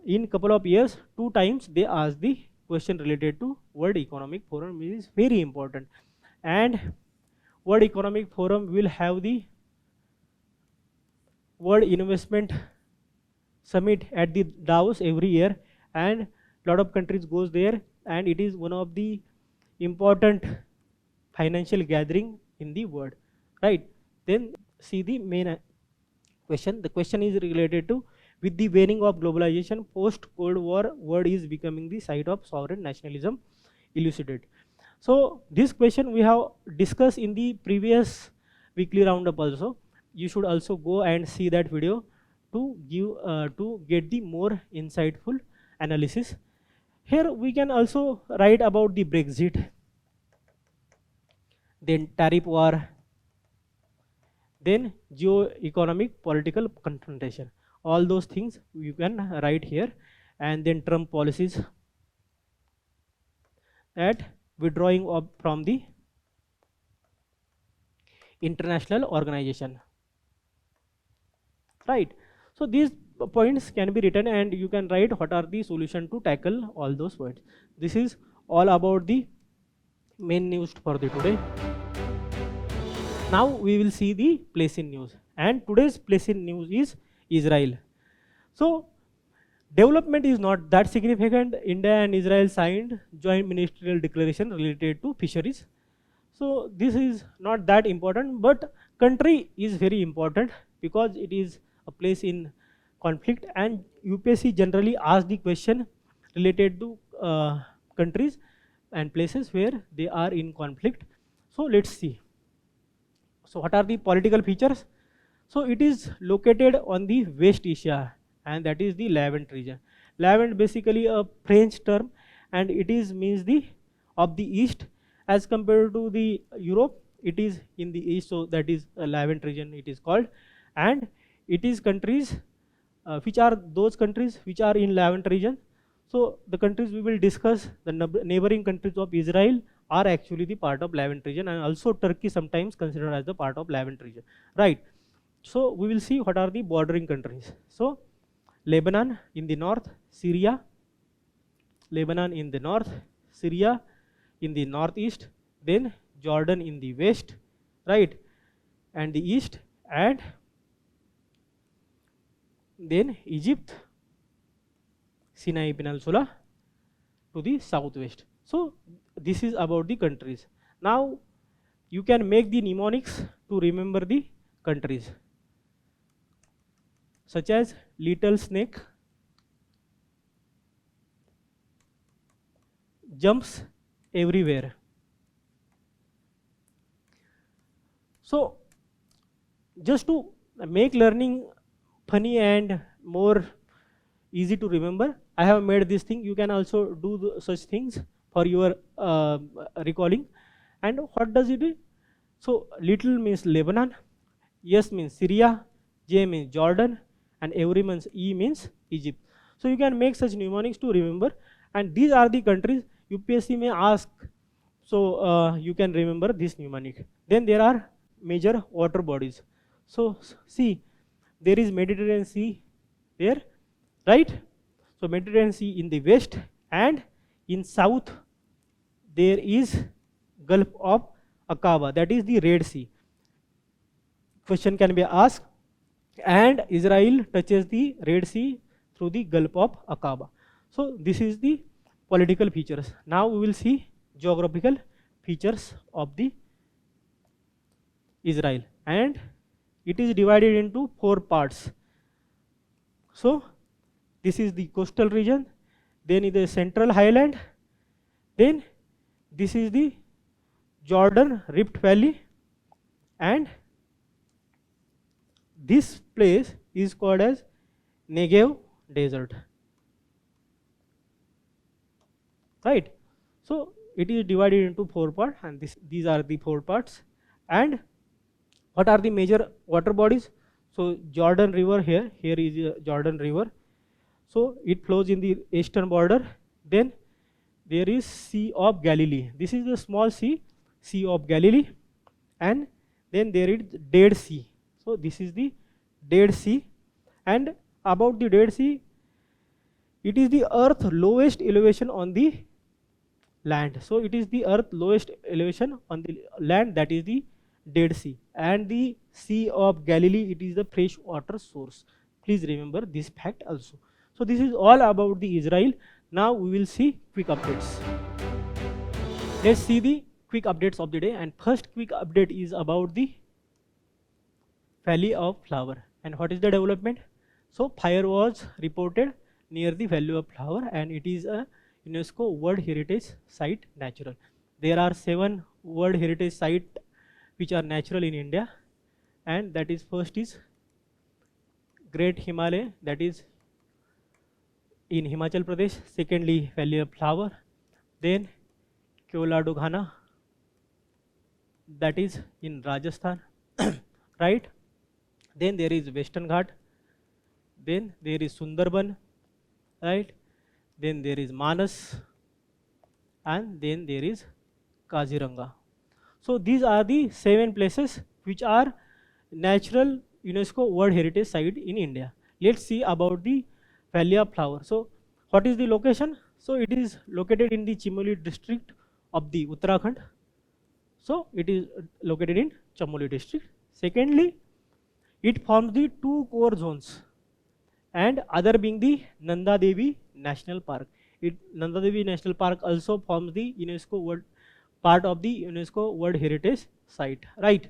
in couple of years 2 times they asked the question related to World Economic Forum, which is very important. And World Economic Forum will have the World Investment Summit at the Davos every year, and lot of countries goes there, and it is one of the important financial gathering in the world, right? Then see the main question. The question is related to with the waning of globalization, post Cold War world is becoming the site of sovereign nationalism, elucidate. So this question we have discussed in the previous weekly roundup also. You should also go and see that video to give to get the more insightful analysis. Here we can also write about the Brexit, then tariff war, then geo-economic political confrontation. All those things you can write here. And then Trump policies, at withdrawing from the international organization, right? So these points can be written, and you can write what are the solution to tackle all those points. This is all about the main news for the today. Now we will see the place in news, and today's place in news is Israel. So development is not that significant. India and Israel signed joint ministerial declaration related to fisheries. So this is not that important, but country is very important because it is a place in conflict, and UPSC generally asks the question related to countries and places where they are in conflict. So let's see. So what are the political features? So it is located on the West Asia, and that is the Levant region. Levant basically a French term, and it is means the of the east. As compared to the Europe, it is in the east, so that is a Levant region it is called. And it is countries which are those countries which are in Levant region. So the countries we will discuss, the neighboring countries of Israel, are actually the part of Levant region, and also Turkey sometimes considered as the part of Levant region, right? So we will see what are the bordering countries. So Lebanon in the north, Syria, Lebanon in the north, Syria in the northeast, then Jordan in the west, right, and the east, and then Egypt, Sinai Peninsula to the southwest. So this is about the countries. Now you can make the mnemonics to remember the countries, such as little snake jumps everywhere. So just to make learning funny and more easy to remember, I have made this thing. You can also do such things for your recalling. And what does it do? So little means Lebanon, S means Syria, J means Jordan, and every means E means Egypt. So you can make such mnemonics to remember, and these are the countries UPSC may ask. So you can remember this mnemonic. Then there are major water bodies. So see, there is Mediterranean Sea there, right? So Mediterranean Sea in the west, and in south there is Gulf of Aqaba, that is the Red Sea. Question can be asked, and Israel touches the Red Sea through the Gulf of Aqaba. So this is the political features. Now we will see geographical features of the Israel, and it is divided into 4 parts. So this is the coastal region, then is the central highland, then this is the Jordan Rift Valley, and this place is called as Negev Desert, right? So it is divided into 4 parts, and these are the 4 parts. And what are the major water bodies? So Jordan River here is Jordan River. So it flows in the eastern border. Then there is Sea of Galilee. This is the small sea, Sea of Galilee. And then there is Dead Sea. So this is the Dead Sea. And about the Dead Sea, it is the earth's lowest elevation on the land. So it is the earth's lowest elevation on the land, that is the Dead Sea. And the Sea of Galilee, it is the fresh water source. Please remember this fact also. So this is all about the Israel. Now we will see quick updates. Let's see the quick updates of the day. And first quick update is about the Valley of Flower. And what is the development? So fire was reported near the Valley of Flower, and it is a UNESCO World Heritage Site natural. There are 7 World Heritage Sites which are natural in India, and that is first is Great Himalaya, that is in Himachal Pradesh. Secondly, Valley of Flower. Then Kyola Doghana, that is in Rajasthan, right? Then there is Western Ghat. Then there is Sundarban, right? Then there is Manas, and then there is Kaziranga. So these are the 7 places which are natural UNESCO World Heritage Site in India. Let's see about the Valley of Flower. So what is the location? So it is located in the Chamoli district of the Uttarakhand. So it is located in Chamoli district. Secondly, it forms the 2 core zones, and other being the Nanda Devi National Park. Nanda Devi National Park also forms the UNESCO World part of the UNESCO World Heritage Site, right?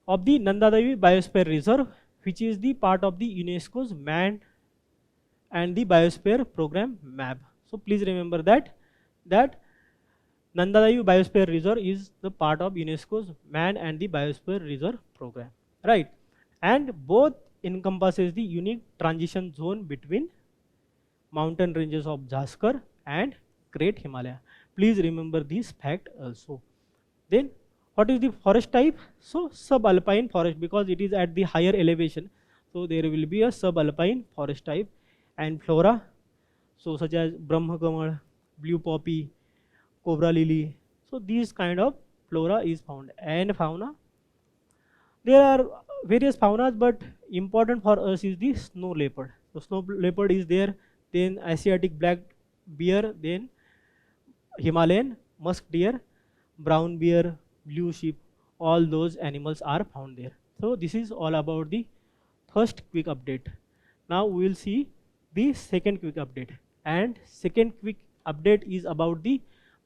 Of the Nanda Devi Biosphere Reserve, which is the part of the UNESCO's Man and the Biosphere Program MAB. So please remember that Nanda Devi Biosphere Reserve is the part of UNESCO's Man and the Biosphere Reserve Program, right? And both encompasses the unique transition zone between mountain ranges of Jaskar and Great Himalaya. Please remember this fact also. Then what is the forest type? So subalpine forest, because it is at the higher elevation. So there will be a subalpine forest type. And flora, so such as Brahma Kamal, blue poppy, cobra lily. So these kind of flora is found. And fauna, there are various faunas, but important for us is the snow leopard. So snow leopard is there, then Asiatic black bear, then Himalayan musk deer, brown bear, blue sheep, all those animals are found there. So this is all about the first quick update. Now we will see the second quick update. And second quick update is about the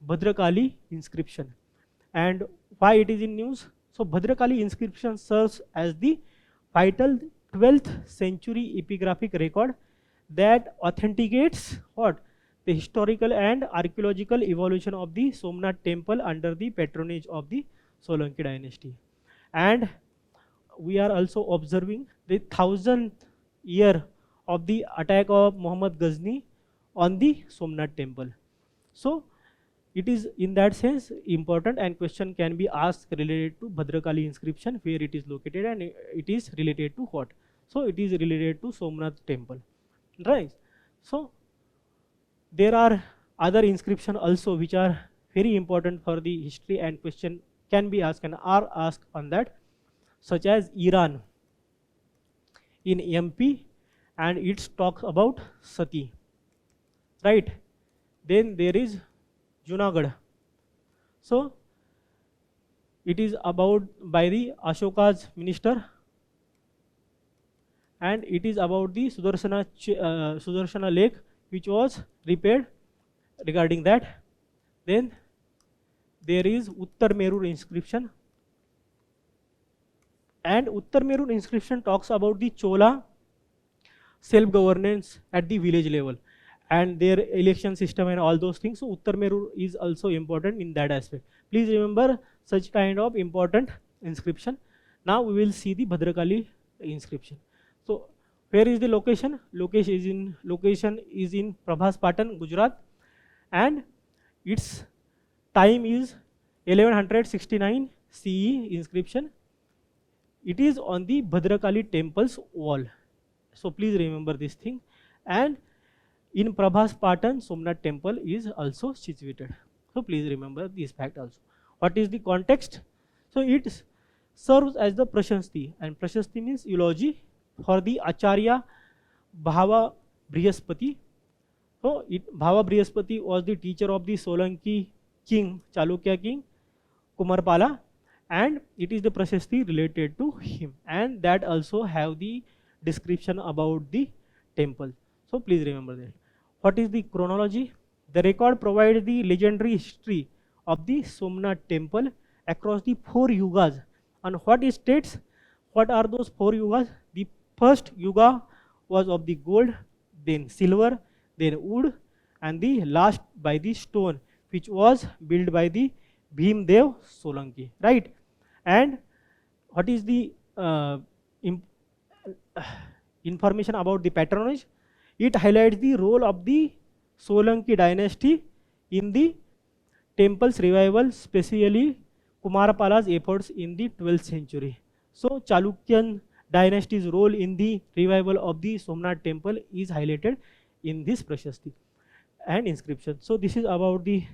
Bhadrakali inscription. And why it is in news? So Bhadrakali inscription serves as the vital 12th century epigraphic record that authenticates what? The historical and archaeological evolution of the Somnath temple under the patronage of the Solanki dynasty. And we are also observing the 1000th year of the attack of Muhammad Ghazni on the Somnath temple. So it is in that sense important, and question can be asked related to Bhadrakali inscription, where it is located and it is related to what. So it is related to Somnath temple, right? So there are other inscriptions also which are very important for the history, and question can be asked and are asked on that, such as Iran in MP, and it talks about Sati, right? Then there is Junagadh. So it is about by the Ashoka's minister, and it is about the Sudarshana lake which was repaired regarding that. Then there is Uttar Merur inscription, and Uttar Merur inscription talks about the Chola self-governance at the village level and their election system and all those things. So Uttar Merur is also important in that aspect. Please remember such kind of important inscription. Now we will see the Bhadrakali inscription. So where is the location? Location is in Prabhas Patan, Gujarat, and its time is 1169 CE inscription. It is on the Bhadrakali temple's wall. So please remember this thing. And in Prabhas Patan, Somnath temple is also situated. So please remember this fact also. What is the context? So it serves as the Prashasti, and Prashasti means eulogy for the Acharya Bhava Brihaspati. So Bhava Brihaspati was the teacher of the Solanki king, Chalukya king, Kumarpala, and it is the Prashasti related to him, and that also have the description about the temple. So please remember that. What is the chronology? The record provides the legendary history of the Somnath temple across the 4 yugas. And what it states? What are those 4 yugas? The first yuga was of the gold, then silver, then wood, and the last by the stone, which was built by the Bhimdev Solanki, right? And what is the information about the patronage? It highlights the role of the Solanki dynasty in the temple's revival, especially Kumarapala's efforts in the 12th century. So Chalukyan dynasty's role in the revival of the Somnath temple is highlighted in this Prashasti and inscription. So this is about the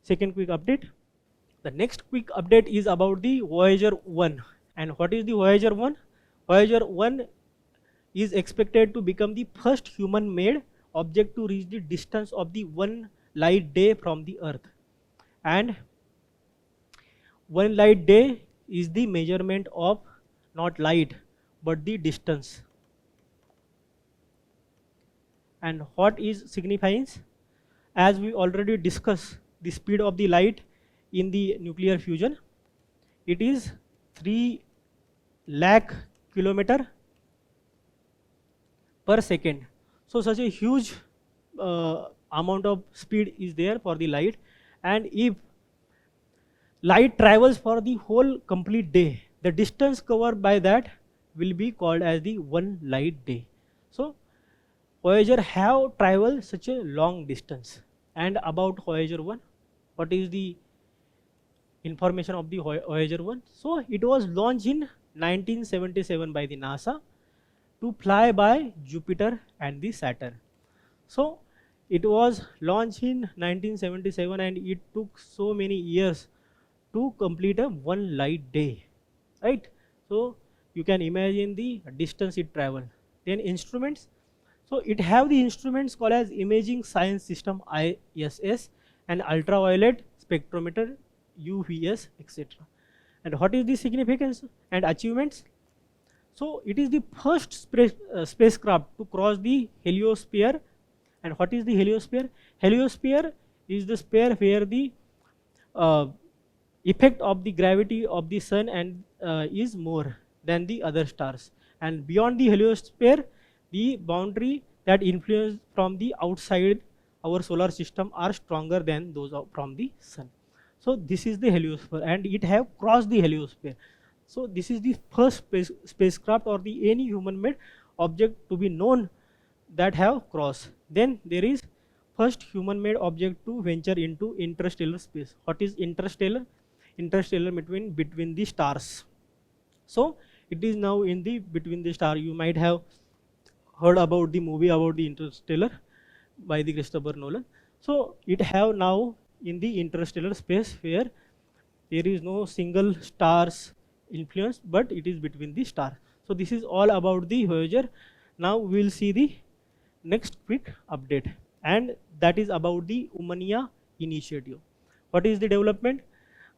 second quick update. The next quick update is about the Voyager 1. And what is the Voyager 1? Voyager 1 is expected to become the first human-made object to reach the distance of the 1 light day from the Earth. And 1 light day is the measurement of not light but the distance. And what is signifies? As we already discussed the speed of the light in the nuclear fusion, it is 3 lakh kilometer per second. So such a huge amount of speed is there for the light, and if light travels for the whole complete day, the distance covered by that will be called as the 1 light day. So Voyager have traveled such a long distance. And about Voyager 1, what is the information of the Voyager 1? So it was launched in 1977 by the NASA to fly by Jupiter and the Saturn. So It was launched in 1977 and it took so many years to complete a one light day, right? So you can imagine the distance it traveled. Then instruments. So it have the instruments called as imaging science system ISS and ultraviolet spectrometer UPS, etc. And what is the significance and achievements? So it is the first spacecraft to cross the heliosphere. And what is the heliosphere? Heliosphere is the sphere where the uh, effect of the gravity of the sun and is more than the other stars. And beyond the heliosphere, the boundary that influence from the outside our solar system are stronger than those from the sun. So this is the heliosphere and it have crossed the heliosphere. So this is the first spacecraft or the any human made object to be known that have crossed. Then there is first human made object to venture into interstellar space. What is interstellar? Interstellar between the stars. So it is now in the between the star. You might have heard about the movie about the interstellar by the Christopher Nolan. So it have now in the interstellar space where there is no single stars influence, but it is between the star. So this is all about the Voyager. Now we will see the next quick update, and that is about the Umania initiative. What is the development?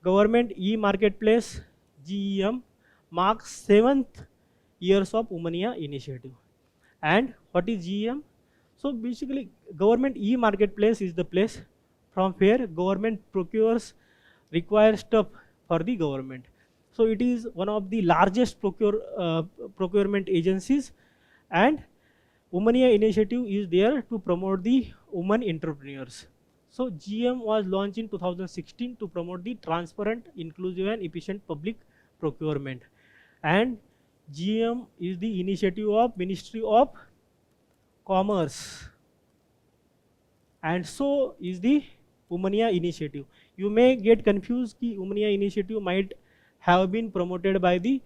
Government e-marketplace GEM marks 7th years of Umania initiative. And what is GEM? So basically government e-marketplace is the place from where government procures required stuff for the government. So it is one of the largest procurement agencies, and Umania initiative is there to promote the women entrepreneurs. So GM was launched in 2016 to promote the transparent, inclusive and efficient public procurement. And GM is the initiative of Ministry of Commerce. And so is the Umania initiative. You may get confused that Umania initiative might have been promoted by the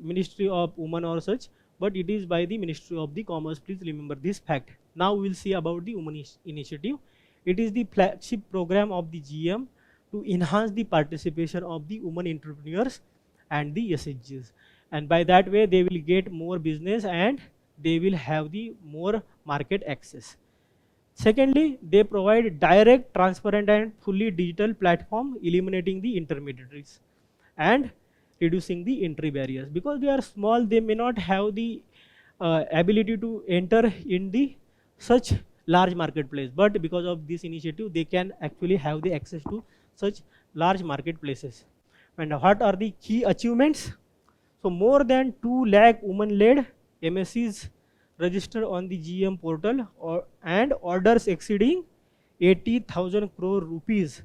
Ministry of Women or such, but it is by the Ministry of the Commerce. Please remember this fact. Now we will see about the Women initiative. It is the flagship program of the GM to enhance the participation of the women entrepreneurs and the SHGs. And by that way, they will get more business and they will have the more market access. Secondly, they provide direct, transparent and fully digital platform, eliminating the intermediaries and reducing the entry barriers. Because they are small, they may not have the ability to enter in the such large marketplace, but because of this initiative they can actually have the access to such large marketplaces. And what are the key achievements? So more than 2 lakh women led MSCs registered on the GM portal and orders exceeding 80,000 crore rupees,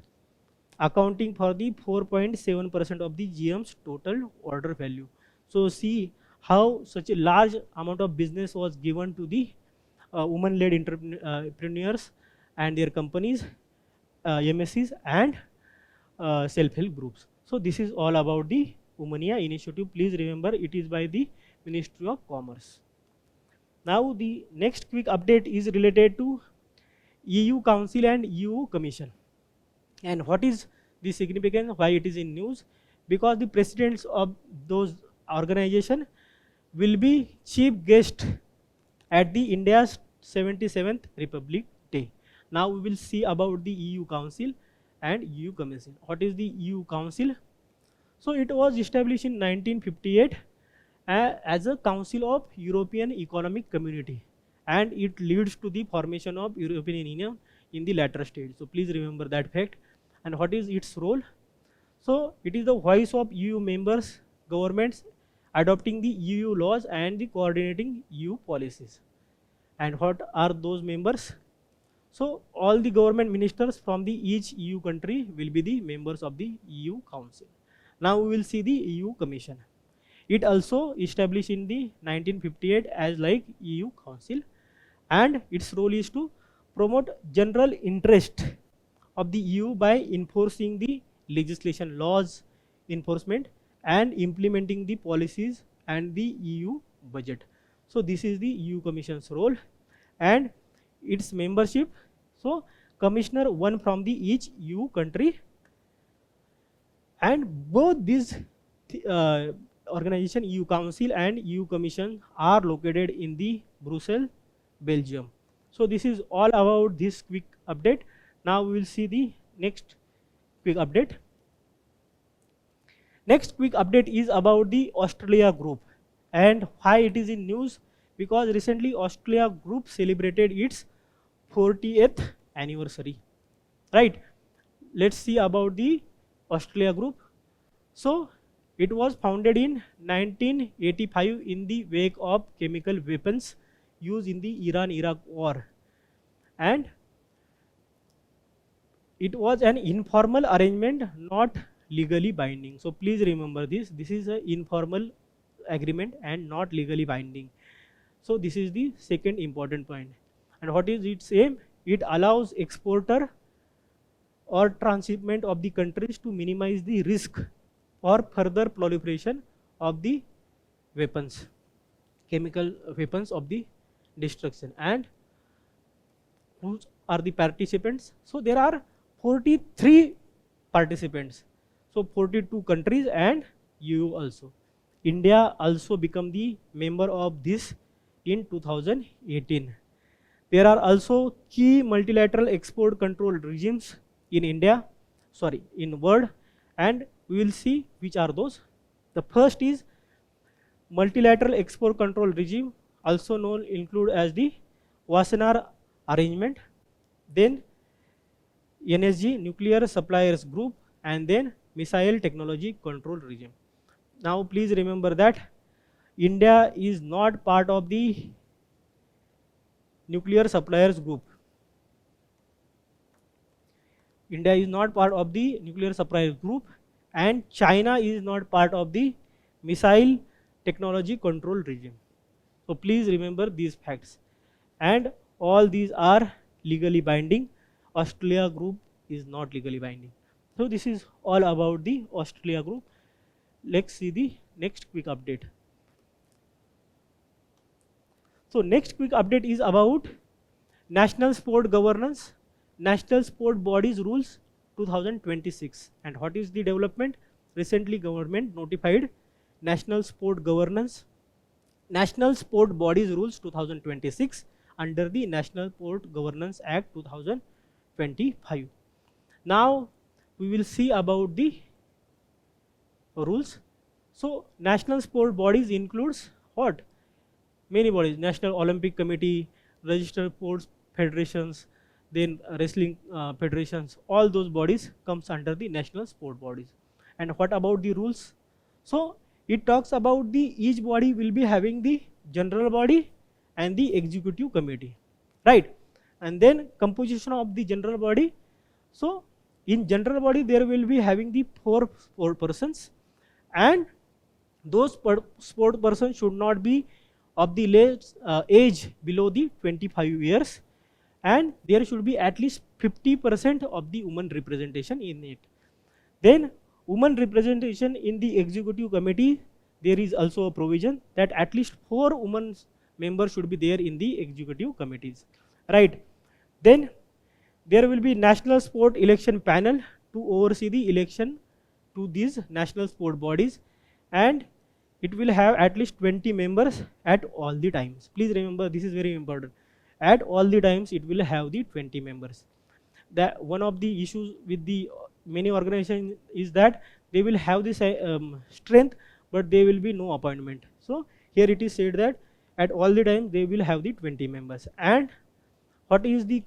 accounting for the 4.7% of the GM's total order value. So see how such a large amount of business was given to the women-led entrepreneurs and their companies, MSCs and self-help groups. So this is all about the Umania initiative. Please remember it is by the Ministry of Commerce. Now the next quick update is related to EU Council and EU Commission. And what is the significance, why it is in news? Because the presidents of those organizations will be chief guest at the India's 77th Republic Day. Now we will see about the EU Council and EU Commission. What is the EU Council? So it was established in 1958 as a Council of European Economic Community, and it leads to the formation of European Union in the latter stage. So please remember that fact. And what is its role? So it is the voice of EU members, governments adopting the EU laws and the coordinating EU policies. And what are those members? So all the government ministers from the each EU country will be the members of the EU Council. Now we will see the EU Commission. It also established in the 1958 as like EU Council, and its role is to promote general interest of the EU by enforcing the legislation, laws enforcement and implementing the policies and the EU budget. So this is the EU Commission's role, and its membership. So commissioner, one from the each EU country, and both these organization, EU Council and EU Commission, are located in the Brussels, Belgium. So this is all about this quick update. Now we will see the next quick update. Next quick update is about the Australia group, and why it is in news, because recently Australia group celebrated its 40th anniversary, right? Let's see about the Australia group. So it was founded in 1985 in the wake of chemical weapons used in the Iran-Iraq war, and it was an informal arrangement, not legally binding. So please remember this. This is an informal agreement and not legally binding. So this is the second important point. And what is its aim? It allows exporter or transshipment of the countries to minimize the risk or further proliferation of the weapons, chemical weapons of the destruction. And who are the participants? So there are 43 participants. So 42 countries and EU also. India also become the member of this in 2018. There are also key multilateral export control regimes in in world, and we will see which are those. The first is multilateral export control regime, also known include as the Wassenaar arrangement, then NSG, Nuclear Suppliers Group, and then Missile Technology Control Regime. Now please remember that India is not part of the Nuclear Suppliers Group. India is not part of the Nuclear Suppliers Group, and China is not part of the Missile Technology Control Regime. So please remember these facts, and all these are legally binding. Australia group is not legally binding. So this is all about the Australia group. Let's see the next quick update. So next quick update is about National Sport Governance, National Sport Bodies Rules 2026. And what is the development? Recently government notified National Sport Governance, National Sport Bodies Rules 2026 under the National Sport Governance Act 2025. Now we will see about the rules. So national sport bodies includes what? Many bodies: National Olympic Committee, registered sports federations, then wrestling federations. All those bodies comes under the national sport bodies. And what about the rules? So it talks about the each body will be having the general body and the executive committee, right? And then composition of the general body. So in general body there will be having the four persons, and those sport persons should not be of the age below the 25 years, and there should be at least 50% of the women representation in it. Then women representation in the executive committee, there is also a provision that at least 4 women members should be there in the executive committees, right? Then there will be national sport election panel to oversee the election to these national sport bodies, and it will have at least 20 members at all the times. Please remember, this is very important. At all the times it will have the 20 members. That one of the issues with the many organizations is that they will have this strength, but there will be no appointment. So here it is said that at all the times they will have the 20 members. And what is the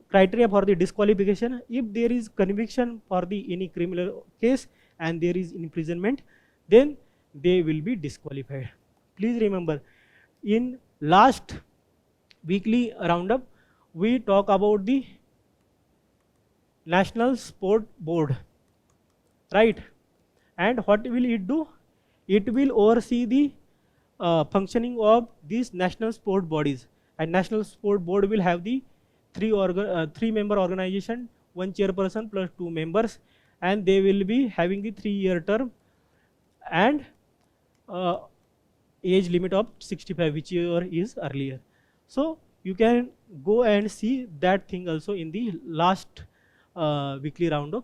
criteria for the disqualification? If there is conviction for the any criminal case and there is imprisonment, then they will be disqualified. Please remember, in last weekly roundup we talk about the National Sport Board, right? And what will it do? It will oversee the functioning of these national sport bodies, and National Sport Board will have the 3 member organization, 1 chairperson plus 2 members, and they will be having the 3-year term and age limit of 65, whichever is earlier. So you can go and see that thing also in the last weekly roundup,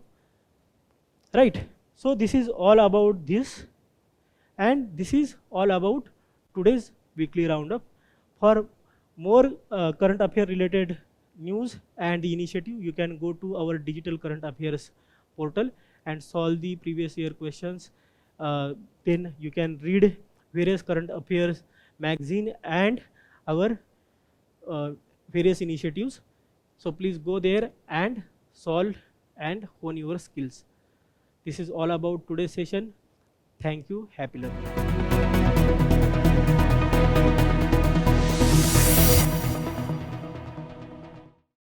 right? So this is all about this, and this is all about today's weekly roundup. For more current affair related news and the initiative, you can go to our digital current affairs portal and solve the previous year questions. Then you can read various current affairs magazine and our various initiatives. So please go there and solve and hone your skills. This is all about today's session. Thank you. Happy learning.